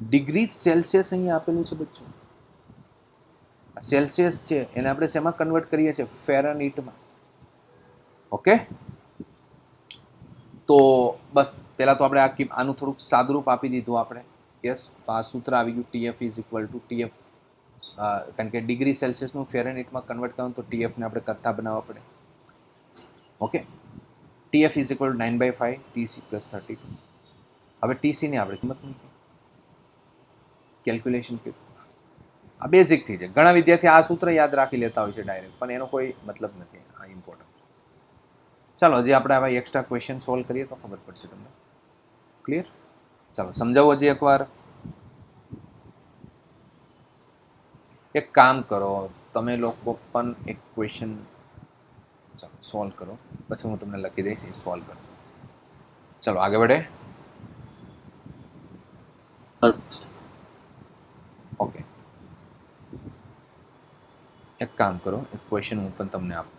ડિગ્રી સેલ્સિયસ અહીંયા આપેલું છે બચ્ચો. સેલ્સિયસ છે એને આપણે શેમાં કન્વર્ટ કરીએ છીએ? ફેરનહીટમાં. ઓકે, તો બસ પહેલાં તો આપણે આનું થોડુંક સાદુરૂપ આપી દીધું આપણે. યસ, તો આ સૂત્ર આવી ગયું, TF is equal to TF, કારણ કે ડિગ્રી સેલ્સિયસનું ફેરનહીટમાં કન્વર્ટ કરવાનું તો TFને આપણે કરતા બનાવવા પડે. Okay, TF is equal to 9/5 TC plus 32. હવે TCની આપણે કિંમત મૂકી, કેલ્ક્યુલેશન કર્યું. આ બેઝિકથી છે. ઘણા વિદ્યાર્થી આ સૂત્ર યાદ રાખી લેતા હોય છે ડાયરેક્ટ, પણ એનો કોઈ મતલબ નથી. આ ઇમ્પોર્ટન્ટ. ચાલો હજી આપણે આવા એક્સ્ટ્રા ક્વેશ્ચન સોલ્વ કરીએ તો ખબર પડશે તમને. ક્લિયર? ચાલો સમજાવો હજી એકવાર. એક કામ કરો, તમે લોકો પણ એક ક્વેશ્ચન ચાલો સોલ્વ કરો, પછી હું તમને લખી દઈશ એ સોલ્વ કરો. ચાલો આગળ વધે. ઓકે, એક કામ કરો, એક ક્વેશ્ચન હું પણ તમને આપું.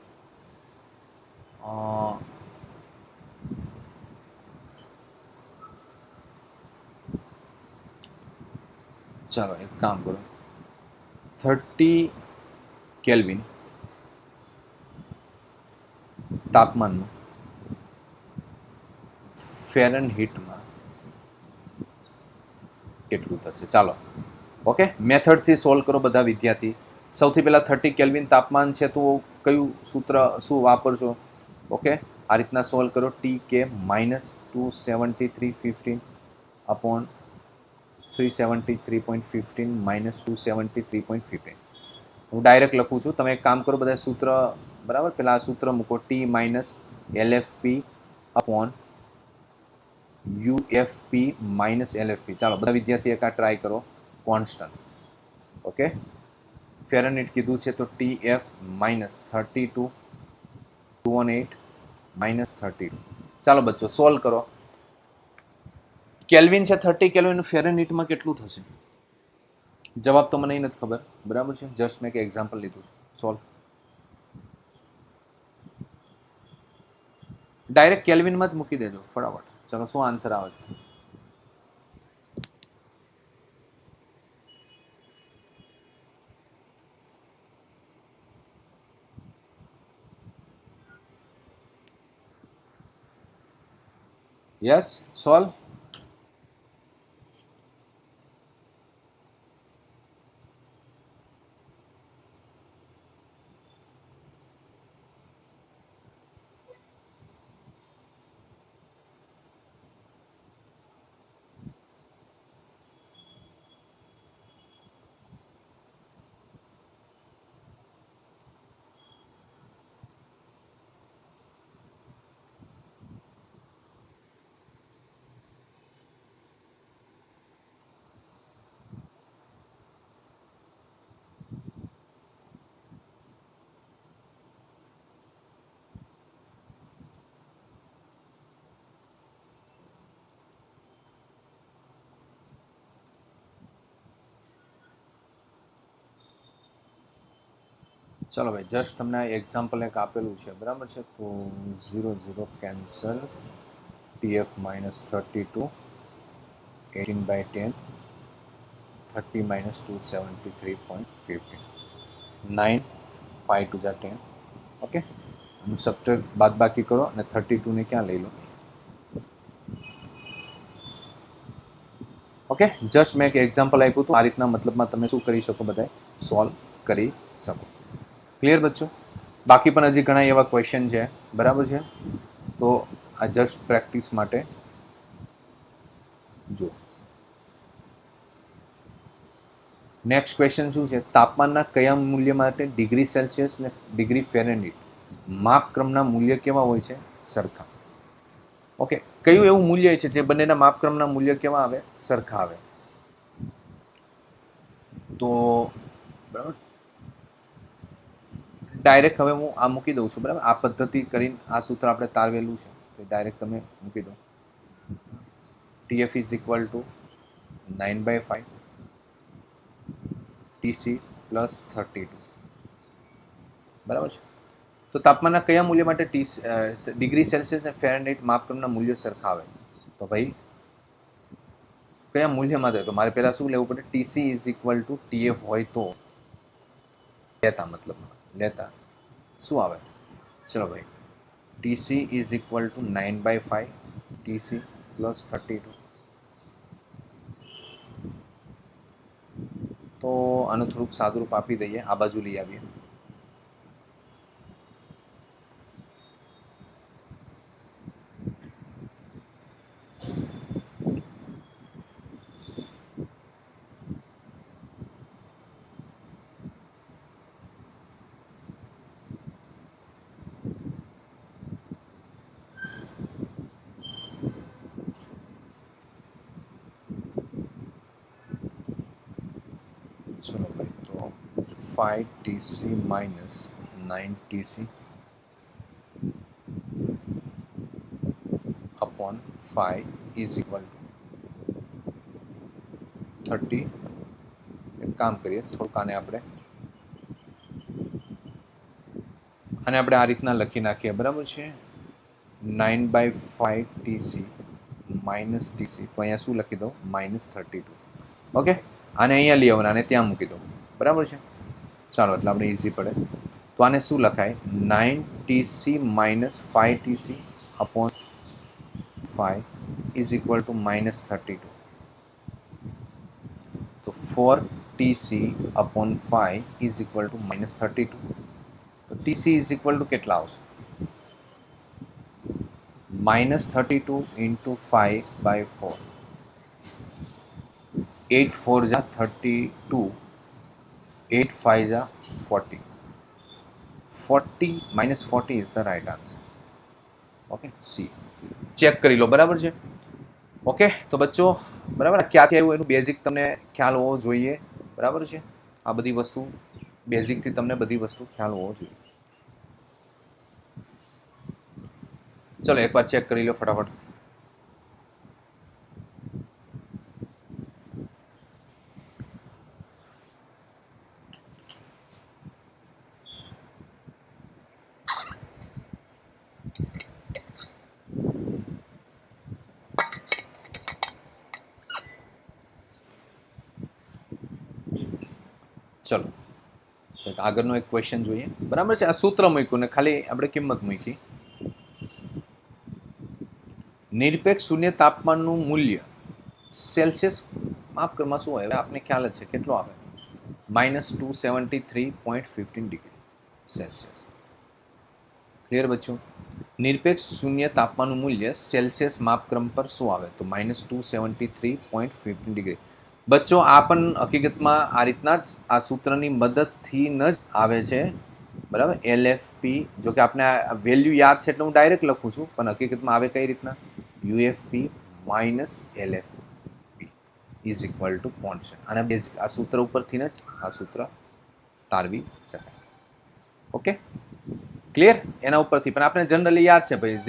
ચાલો એક કામ કરો, 30 કેલ્વિન તાપમાનનું ફેરનહીટમાં કેટલું થશે? ચાલો ઓકે, મેથડથી સોલ્વ કરો બધા વિદ્યાર્થી. સૌથી પહેલાં 30 કેલ્વિન તાપમાન છે તો કયું સૂત્ર શું વાપરશો? ઓકે, आ रीतना सोल्व करो टी के -273.15 अपॉन 373.15 -273.15 हूँ डायरेक्ट लखूँ छूँ। तमे एक काम करो बधा सूत्र बराबर पेला आ सूत्र मूको T minus LFP upon UFP minus LFP। चलो बधा विद्यार्थी एक ट्राय करो कॉन्स्टंट। ओके फेरनहीट कीधुं छे तो TF -32 -32 चलो बच्चों सोल्व करो। केल्विन है 30 केल्विन फेरनहीट में केटलुं थशे जवाब तो मने नहीं खबर बराबर है। जस्ट मैं एक एग्जाम्पल लीधुं सोल्व डायरेक्ट केल्विन में ज मूकी देजो फटाफट। चलो शू आंसर आवे छे यस सोल्व चलो भाई जस्ट तमने एक्जाम्पल एक आपेलू है बराबर है। तो 0 0 कैंसल TF -32 18/10 30 -273.15 9 5 2 10 ओके सब्ट्रेक्ट बाद बाकी करो और 32 ने क्या ले लो। ओके जस्ट मैं एक एक्जाम्पल आप्युं तो आ रीतना मतलब में तमे शुं करी शको बधाए सॉल्व करी शको। क्लियर बच्चों बाकी पण हजी घणा एवा क्वेश्चन है बराबर है। तो आ जस्ट प्रेक्टिस माटे जो नेक्स्ट क्वेश्चन शू है तापमानना कया मूल्य माटे डिग्री सेल्सियस ने डिग्री फेरेनहीट मापक्रमना मूल्य केवा होय छे सरखा। ओके कયું એવું મૂલ્ય છે જે બંનેના માપક્રમના મૂલ્ય કેવા આવે સરખા આવે। તો બરાબર ડાયરેક્ટ હવે હું આ મૂકી દઉં છું બરાબર। આ પદ્ધતિ કરીને આ સૂત્ર આપણે તારવેલું છે તો ડાયરેક્ટ તમે મૂકી દો TF is equal to 9/5 TC plus 32 બરાબર છે। તો તાપમાનના કયા મૂલ્ય માટે ડિગ્રી સેલ્સિયસ અને ફેરનહીટ માપક્રમના મૂલ્યો સરખા આવે તો ભાઈ કયા મૂલ્યમાં થાય તો મારે પહેલા શું લેવું પડે TC is equal to TF હોય તો લેતા मतलब લેતા શું આવે ચલો ભાઈ TC is equal to 9/5 TC plus 32 તો આનું થોડુંક સાદુરૂપ આપી દઈએ આ બાજુ લઈ આવીએ। चलो भाई तो 5 TC minus 9 TC upon 5 is equal to 30। एक काम करिए थोड़ुंक आने આપણે આ રીતના લખી નાખીએ બરાબર છે 9/5 TC माइनस TC तो અહીંયા શું લખી દઉં -32 ઓકે આને અહીંયા લઈ આવવાના આને ત્યાં મૂકી દો બરાબર છે। ચાલો એટલે આપણે ઈઝી પડે તો આને શું લખાય 9 TC minus 5 TC upon 5 is equal to -32 तो 4 TC upon 5 is equal to -32 तो TC इज इक्वल टू કેટલા આવશે -32 × 5/4, 8 4 जा 32, 8 5 जा 40, 40 -40 is the right answer. Okay, C check કરી લો. બરાબર છે. ઓકે, તો બચ્ચો બરાબર ક્યાંથી આવ્યું એનું બેઝિક તમને ખ્યાલ હોવો જોઈએ. બરાબર છે. આ બધી વસ્તુ બેઝિકથી તમને બધી વસ્તુ ખ્યાલ હોવો જોઈએ. ચલો એકવાર ચેક કરી લો ફટાફટ. ચલો આગળનો એક ક્વેશ્ચન જોઈએ. બરાબર છે. આ સૂત્ર મૂક્યું ને ખાલી આપણે કિંમત મૂકી. નિરપેક્ષ શૂન્ય તાપમાનનું મૂલ્ય સેલ્સિયસ માપકરમાં શું હોય? આપને ખ્યાલ જ છે કેટલો આવે? -273.15 ડિગ્રી સેલ્સિયસ. ક્લિયર બચ્ચો? નિરપેક્ષ શૂન્ય તાપમાનનું મૂલ્ય સેલ્સિયસ માપક્રમ પર શું આવે? તો -273.15 ડિગ્રી. બચ્ચો આ પણ હકીકતમાં આ રીતના જ આ સૂત્રની મદદથી જ આવે છે. બરાબર, LFP. જો કે આપણે આ વેલ્યુ યાદ છે એટલે હું ડાયરેક્ટ લખું છું, પણ હકીકતમાં આવે કઈ રીતના? UFP - LFP is equal to constant. અને બેઝિક આ સૂત્ર ઉપરથી જ આ સૂત્ર તારવી શકાય. Okay, clear? એના ઉપરથી પણ આપણે જનરલી યાદ છે ભાઈ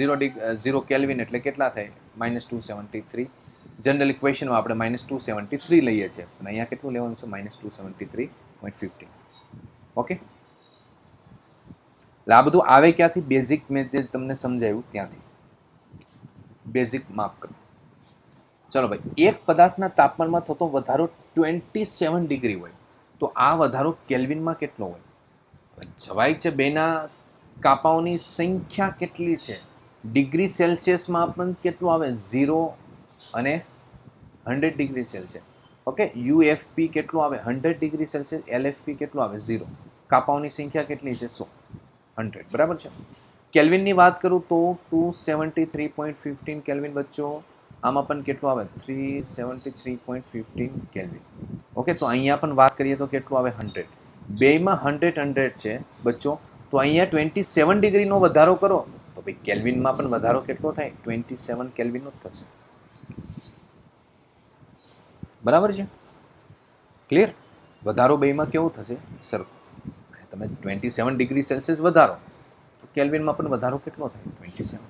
0 કેલ્વિન એટલે કેટલા થાય? -273. જનરલી ક્વેશ્ચનમાં આપણે -273 લઈએ છીએ, પણ અહીંયા કેટલું લેવાનું છે? -273.15. ઓકે, એટલે આ બધું આવે ક્યાંથી? બેઝિક મેં જે તમને સમજાવ્યું ત્યાંથી. બેઝિક માપ કરો. ચલો ભાઈ, એક પદાર્થના તાપમાનમાં થતો વધારો 27 ડિગ્રી હોય તો આ વધારો કેલ્વિનમાં કેટલો હોય? જવાય છે બેના કાપાઓની સંખ્યા કેટલી છે? ડિગ્રી સેલ્સિયસમાં પણ કેટલું આવે? 0 અને 100 ડિગ્રી સેલ્સિયસ. ઓકે, UFP કેટલું આવે? 100 ડિગ્રી સેલ્સિયસ. LFP કેટલું આવે? 0. કાપાઓની સંખ્યા કેટલી છે? 100. બરાબર છે. કેલ્વિનની વાત કરું તો 273.15 કેલ્વિન બચ્ચો. આમાં પણ કેટલું આવે? 373.15 કેલ્વિન. ઓકે, તો અહીંયા પણ વાત કરીએ તો કેટલું આવે? 100. બેમાં 100 છે બચ્ચો. તો અહીંયા 27 ડિગ્રીનો વધારો કરો તો ભાઈ કેલ્વિનમાં પણ વધારો કેટલો થાય? 27 કેલ્વિનનો જ થશે. બરાબર છે. ક્લિયર? વધારો બેમાં કેવું થશે? સરખું. તમે 27 ડિગ્રી સેલ્સિયસ વધારો તો કેલ્વિનમાં પણ વધારો કેટલો થાય? 27.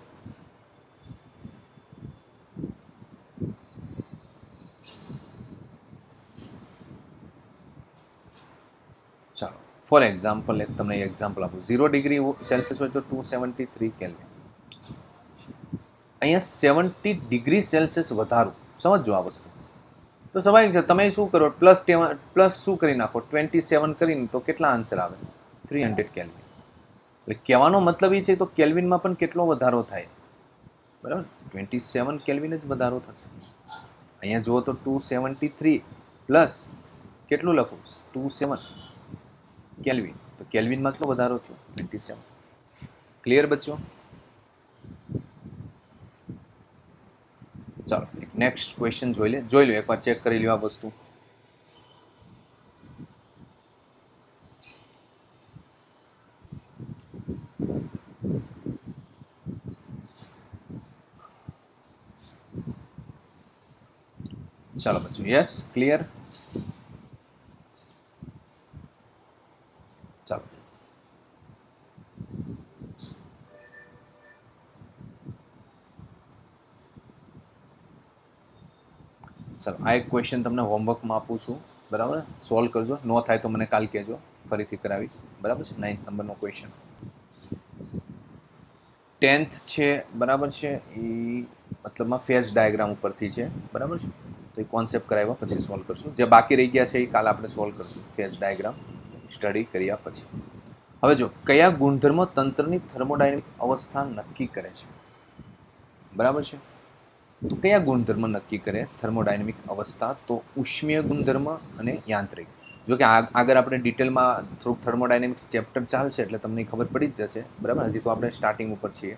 ચાલો ફોર એક્ઝામ્પલ એક તમને એક્ઝામ્પલ આપું. 0 ડિગ્રી સેલ્સિયસ હોય તો 273 કેલ્વિન. અહીંયા 70 ડિગ્રી સેલ્સિયસ વધારો. સમજો આ વસ્તુ તો સ્વાભાવિક છે. તમે શું કરો? પ્લસ શું કરી નાખો? 27 કરીને તો કેટલા આન્સર આવે? 300 કેલ્વિન. એટલે કહેવાનો મતલબ એ છે તો કેલ્વિનમાં પણ કેટલો વધારો થાય? બરાબર, 27 કેલ્વિન જ વધારો થશે. અહીંયા જુઓ તો 273 પ્લસ કેટલું લખું? 27 કેલ્વિન. તો કેલ્વિનમાં કેટલો વધારો થયો? 27. ક્લિયર બચ્ચો? ચાલો એક નેક્સ્ટ ક્વેશ્ચન જોઈ લો એકવાર ચેક કરી લો આ વસ્તુ. ચાલો બચ્ચો, યસ ક્લિયર? ચાલો ચાલો આ એક ક્વેશ્ચન તમને હોમવર્કમાં આપું છું. બરાબર, સોલ્વ કરજો. નો થાય તો મને કાલ કહેજો, ફરીથી કરાવીશ. બરાબર છે. 9th નંબરનો ક્વેશ્ચન 10th છે. બરાબર છે. એ મતલબમાં ફેઝ ડાયાગ્રામ ઉપરથી છે. બરાબર છે. તો એ કોન્સેપ્ટ કરાવ્યા પછી સોલ્વ કરશું. જે બાકી રહી ગયા છે એ કાલ આપણે સોલ્વ કરશું ફેઝ ડાયાગ્રામ સ્ટડી કર્યા પછી. હવે જો કયા ગુણધર્મો તંત્રની થર્મોડાયનેમિક અવસ્થા નક્કી કરે છે? બરાબર છે. તો કયા ગુણધર્મ નક્કી કરે થર્મોડાયનેમિક અવસ્થા? તો ઉષ્મીય ગુણધર્મ અને યાંત્રિક. જો કે આગળ આપણે ડિટેલમાં થોડુંક થર્મોડાયનેમિક્સ ચેપ્ટર ચાલશે એટલે તમને ખબર પડી જ જશે. બરાબર, હજી તો આપણે સ્ટાર્ટિંગ ઉપર છીએ.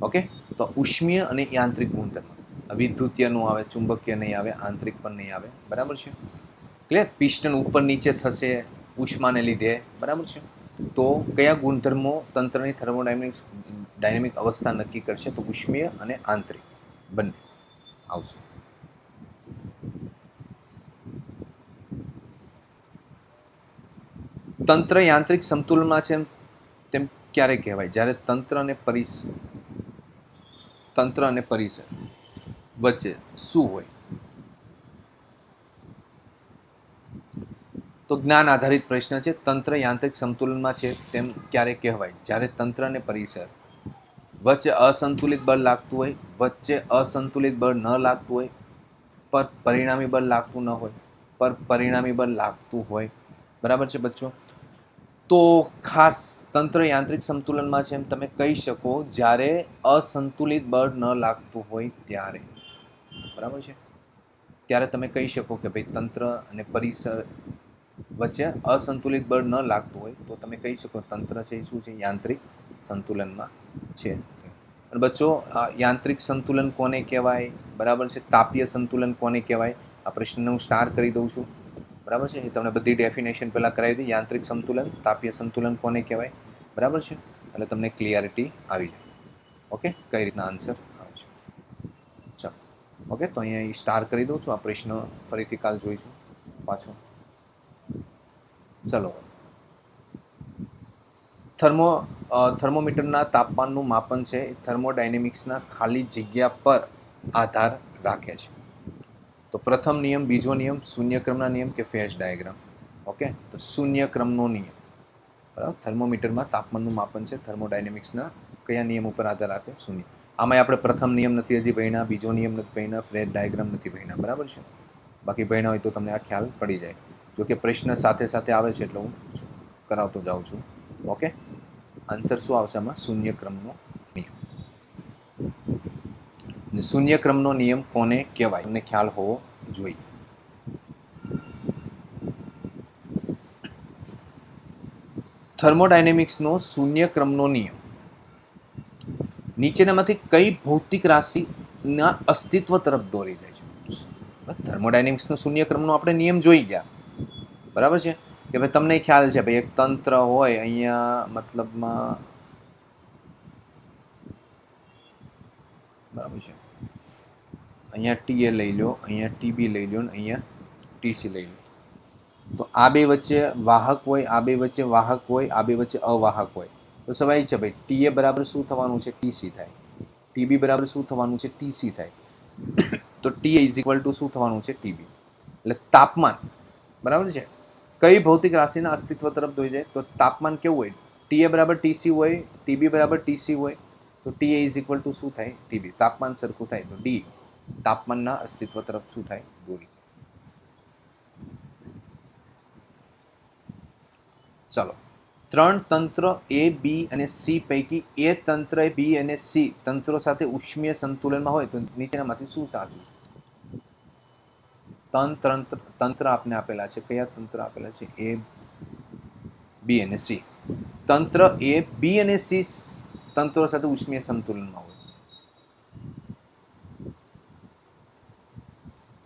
ઓકે, તો ઉષ્મીય અને યાંત્રિક ગુણધર્મ, વિદ્યુતીયનું આવે, ચુંબકીય નહીં આવે, આંતરિક પણ નહીં આવે, બરાબર છે. ક્લિયર? પિસ્ટન ઉપર નીચે થશે ઉષ્માને લીધે, બરાબર છે. તો કયા ગુણધર્મો તંત્રની ડાયનેમિક અવસ્થા નક્કી કરશે? તો ઉષ્મીય અને આંતરિક બંને આવશે. તંત્ર યાંત્રિક સંતુલનમાં છે તેમ ક્યારે કહેવાય? જ્યારે તંત્ર અને પરિસર વચ્ચે શું હોય? તો જ્ઞાન આધારિત પ્રશ્ન છે. તંત્ર યાંત્રિક સંતુલનમાં છે તેમ ક્યારે કહેવાય? જ્યારે તંત્ર અને પરિસર વચ્ચે અસંતુલિત બળ લાગતું હોય, વચ્ચે અસંતુલિત બળ ન લાગતું હોય, પર પરિણામી બળ લાગતું ન હોય, પર પરિણામી બળ લાગતું હોય, બરાબર છે બચ્ચો? તો ખાસ તંત્ર યાંત્રિક સંતુલનમાં છે એમ તમે કહી શકો જ્યારે અસંતુલિત બળ ન લાગતું હોય ત્યારે, બરાબર છે. ત્યારે તમે કહી શકો કે ભાઈ તંત્ર અને પરિસર વચ્ચે અસંતુલિત બળ ન લાગતું હોય તો તમે કહી શકો તંત્ર છે એ શું છે? યાંત્રિક સંતુલનમાં છે. અને બચ્ચો યાંત્રિક સંતુલન કોને કહેવાય? બરાબર છે. તાપીય સંતુલન કોને કહેવાય? આ પ્રશ્નને હું સ્ટાર કરી દઉં છું, બરાબર છે. તમને બધી ડેફિનેશન પહેલાં કરાવી હતી. યાંત્રિક સંતુલન, તાપીય સંતુલન કોને કહેવાય, બરાબર છે. એટલે તમને ક્લિયરિટી આવી જાય. ઓકે, કઈ રીતના આન્સર આવે છે. ચાલો, ઓકે, તો અહીંયા સ્ટાર કરી દઉં છું. આ પ્રશ્ન ફરીથી કાલ જોઈશું પાછો. ચલો, થર્મોમીટરના તાપમાનનું માપન છે એ થર્મોડાયનેમિક્સના ખાલી જગ્યા પર આધાર રાખે છે. તો પ્રથમ નિયમ, બીજો નિયમ, શૂન્યક્રમના નિયમ કે ફેઝ ડાયાગ્રામ? ઓકે, તો શૂન્યક્રમનો નિયમ, બરાબર. થર્મોમીટરમાં તાપમાનનું માપન છે થર્મોડાયનેમિક્સના કયા નિયમ ઉપર આધાર રાખે? શૂન્ય. આમાં આપણે પ્રથમ નિયમ નથી હજી ભણ્યા, બીજો નિયમ નથી ભણ્યા, ફેઝ ડાયાગ્રામ નથી ભણ્યા, બરાબર છે. બાકી ભણ્યા હોય તો તમને આ ખ્યાલ પડી જાય. જો કે પ્રશ્ન સાથે સાથે આવે છે એટલે હું કરાવતો જાઉં છું. ઓકે, આન્સર શું આવશે આમાં? શૂન્યક્રમનો નિયમ. શૂન્યક્રમનો નિયમ કોને કહેવાય? તમને ખ્યાલ હોવો જોઈએ. થર્મોડાયનેમિક્સનો શૂન્યક્રમનો નિયમ નીચેનામાંથી કઈ ભૌતિક રાશિના અસ્તિત્વ તરફ દોરી જાય છે? થર્મોડાયનેમિક્સનો શૂન્યક્રમનો આપણે નિયમ જોઈ ગયા, બરાબર છે. કે ભાઈ તમને ખ્યાલ છે ભાઈ એક તંત્ર હોય અહીંયા, મતલબમાં બરાબર છે, અહીંયા ટીએ લઈ લો, અહીંયા ટીબી લઈ લો, અહીંયા ટીસી લઈ લો. તો આ બે વચ્ચે વાહક હોય, આ બે વચ્ચે વાહક હોય, આ બે વચ્ચે અવાહક હોય. તો સ્વાભાવિક છે ભાઈ ટીએ બરાબર શું થવાનું છે? ટીસી થાય. ટીબી બરાબર શું થવાનું છે? ટીસી થાય. તો ટી ઇઝ ઇક્વલ ટુ શું થવાનું છે? ટીબી. એટલે તાપમાન, બરાબર છે, કઈ ભૌતિક રાશિના અસ્તિત્વ તરફ દોરી જાય? તો તાપમાન કેવું હોય? ટીએ બરાબર ટીસી હોય, ટીબી બરાબર ટીસી હોય, તો ટીએ ઇઝ ઇક્વલ ટુ શું થાય? ટીબી. તાપમાન સરખું થાય તો ડી તાપમાનના અસ્તિત્વ તરફ શું થાય? દોરી. ચાલો, ત્રણ તંત્ર એ, બી અને સી પૈકી એ તંત્ર બી અને સી તંત્રો સાથે ઉષ્મીય સંતુલનમાં હોય તો નીચેનામાંથી શું સાચું છે? તંત્ર આપને આપેલા છે. કયા તંત્ર આપેલા છે? એ, બી અને સી. તંત્ર એ, બી અને સી તંત્રો સાથે ઉષ્મીય સંતુલનમાં હોય.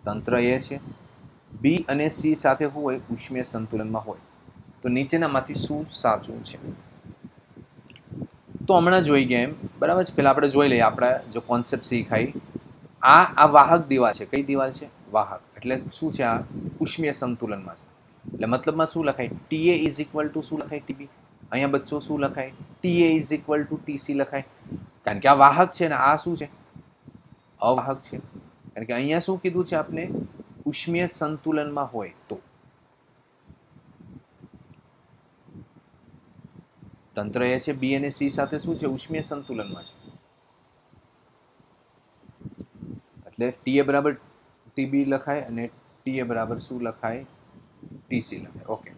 તંત્ર એ છે, બી અને સી સાથે શું હોય? ઉષ્મીય સંતુલનમાં હોય. તો નીચેનામાંથી શું સાચું છે? તો હમણાં જોઈ ગયા એમ, બરાબર છે. પેલા આપણે જોઈ લઈએ, આપણે જો કોન્સેપ્ટ શીખાય. આ વાહક દિવાલ છે. કઈ દિવાલ છે? વાહક. એટલે શું છે? આ ઉષ્મીય સંતુલનમાં છે. એટલે મતલબમાં શું લખાય? ટીએ ઇઝ ઇક્વલ ટુ શું લખાય? ટીબી. અહીંયા બચ્ચો શું લખાય? ટીએ ઇઝ ઇક્વલ ટુ ટીસી લખાય. કારણ કે આ વાહક છે ને આ શું છે? અવાહક છે. કારણ કે અહીંયા શું કીધું છે આપણે? ઉષ્મીય સંતુલનમાં હોય તો. તંત્ર એ છે, બી અને સી સાથે શું છે? ઉષ્મીય સંતુલનમાં છે. એટલે ટીએ બરાબર ટીબી લખાય અને ટીએ બરાબર શું લખાય? ટીસી લખાય. ઓકે,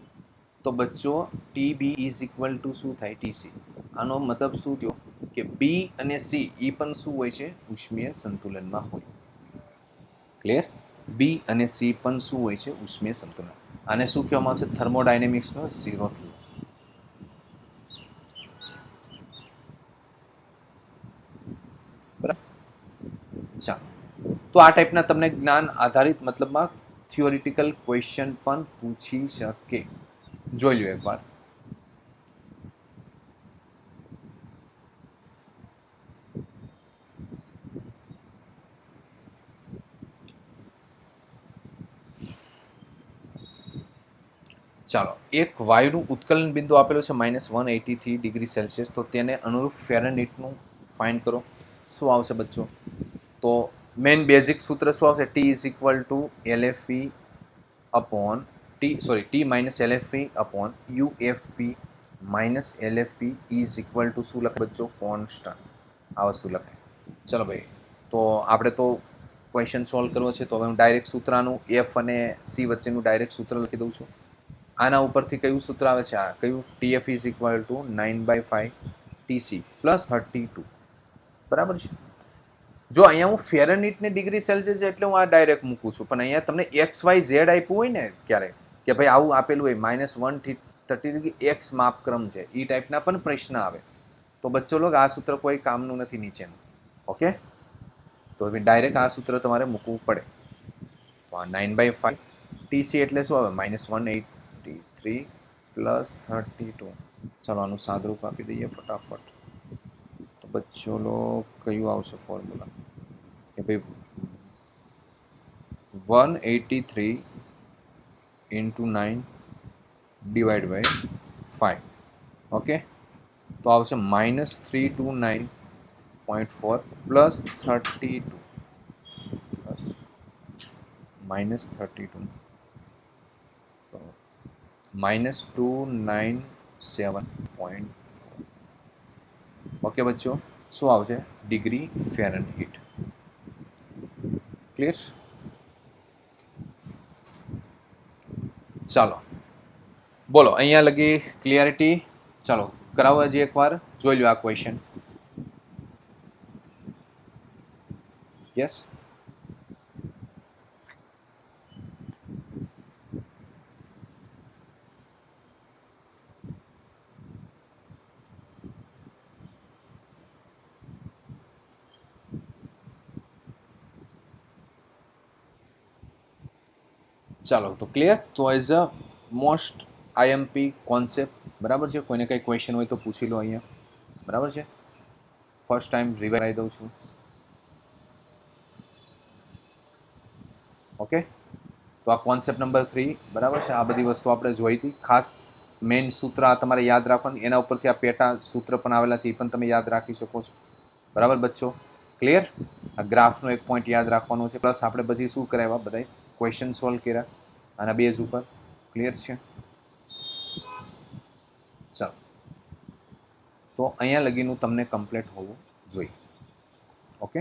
તો બચ્ચો ટીબી ઇઝ ઇક્વલ ટુ શું થાય? ટીસી. આનો મતલબ શું થયો? કે બી અને સી એ પણ શું હોય છે? ઉષ્મીય સંતુલનમાં હોય. ક્લિયર? બી અને સી પણ શું હોય છે? ઉષ્મીય સંતુલન. આને શું કહેવામાં આવશે? થર્મોડાયનેમિક્સનો ઝીરો થયો. ચાલો, તો આ ટાઈપના તમને જ્ઞાન આધારિત મતલબમાં થિયોરિટિકલ ક્વેશ્ચન પણ પૂછી શકે. જોઈ લો એકવાર. ચાલો, એક વાયુનું ઉત્કલન બિંદુ આપેલો છે -183 ડિગ્રી સેલ્સિયસ. તો તેને અનુરૂપ ફેરનહીટનું ફાઇન્ડ કરો. શું આવશે બચ્ચો? તો મેઇન બેઝિક સૂત્ર શું આવશે? T is equal to LFP upon T minus LFP upon UFP minus LFP is equal to શું લખે બચ્ચો? કોન્સ્ટન્ટ. આ વસ્તુ લખે. ચલો ભાઈ, તો આપણે તો ક્વેશ્ચન સોલ્વ કરવો છે, તો હવે હું ડાયરેક્ટ સૂત્રનું F અને C વચ્ચેનું ડાયરેક્ટ સૂત્ર લખી દઉં છું. આના ઉપરથી કયું સૂત્ર આવે છે? આ કયું? TF is equal to 9/5 TC plus 32. બરાબર છે. જો અહીંયા હું ફેરનહીટને ડિગ્રી સેલ્સિયસ એટલે હું આ ડાયરેક્ટ મૂકું છું, પણ અહીંયા તમને XYZ આપ્યું હોય ને ક્યારે કે ભાઈ આવું આપેલું હોય -130 એક્સ માપક્રમ છે, એ ટાઈપના પણ પ્રશ્ન આવે તો બચ્ચો લોગ આ સૂત્ર કોઈ કામનું નથી નીચેનું. ઓકે, તો હવે ડાયરેક્ટ આ સૂત્ર તમારે મૂકવું પડે. તો આ 9/5 TC એટલે શું આવે? -183 પ્લસ 32. ચાલો આનું સાદરૂપ આપી દઈએ ફટાફટ. તો બચ્ચો લોગ કયું આવશે ફોર્મ્યુલા? કે ભાઈ 183 ઇન્ટુ 9 ડિવાઈડ બાય 5. ઓકે, તો આવશે -329.4 પ્લસ 32 પ્લસ -32 તો -297.4. ઓકે બચ્ચો, શું આવશે? Degree Fahrenheit. ક્લિયર? ચાલો બોલો, અહીંયા લગી ક્લિયરિટી? ચાલો કરાવો હજી એકવાર. જોઈ લો આ ક્વેશ્ચન. યસ, ચાલો તો ક્લિયર. તો as a most IMP concept, બરાબર છે. કોઈને કંઈ ક્વેશ્ચન હોય તો પૂછી લો અહીંયા. બરાબર છે. ફર્સ્ટ ટાઈમ રિવાઇઝ દઉં છું. ઓકે, તો આ કોન્સેપ્ટ નંબર 3. બરાબર છે. આ બધી વસ્તુ આપણે જોઈ હતી. ખાસ મેઇન સૂત્ર આ તમારે યાદ રાખવાનું. એના ઉપરથી આ પેટા સૂત્ર પણ આવેલા છે, એ પણ તમે યાદ રાખી શકો છો. બરાબર બચ્ચો? ક્લિયર? આ ગ્રાફનો એક પોઈન્ટ યાદ રાખવાનો છે. પ્લસ આપણે પછી શું કરાવ્યા? બધા ક્વેશ્ચન સોલ્વ કર્યા આના બેઝ ઉપર. ક્લિયર છે? ચાલો, તો અહીંયા લગીનું તમને કમ્પ્લીટ હોવું જોઈએ. ઓકે.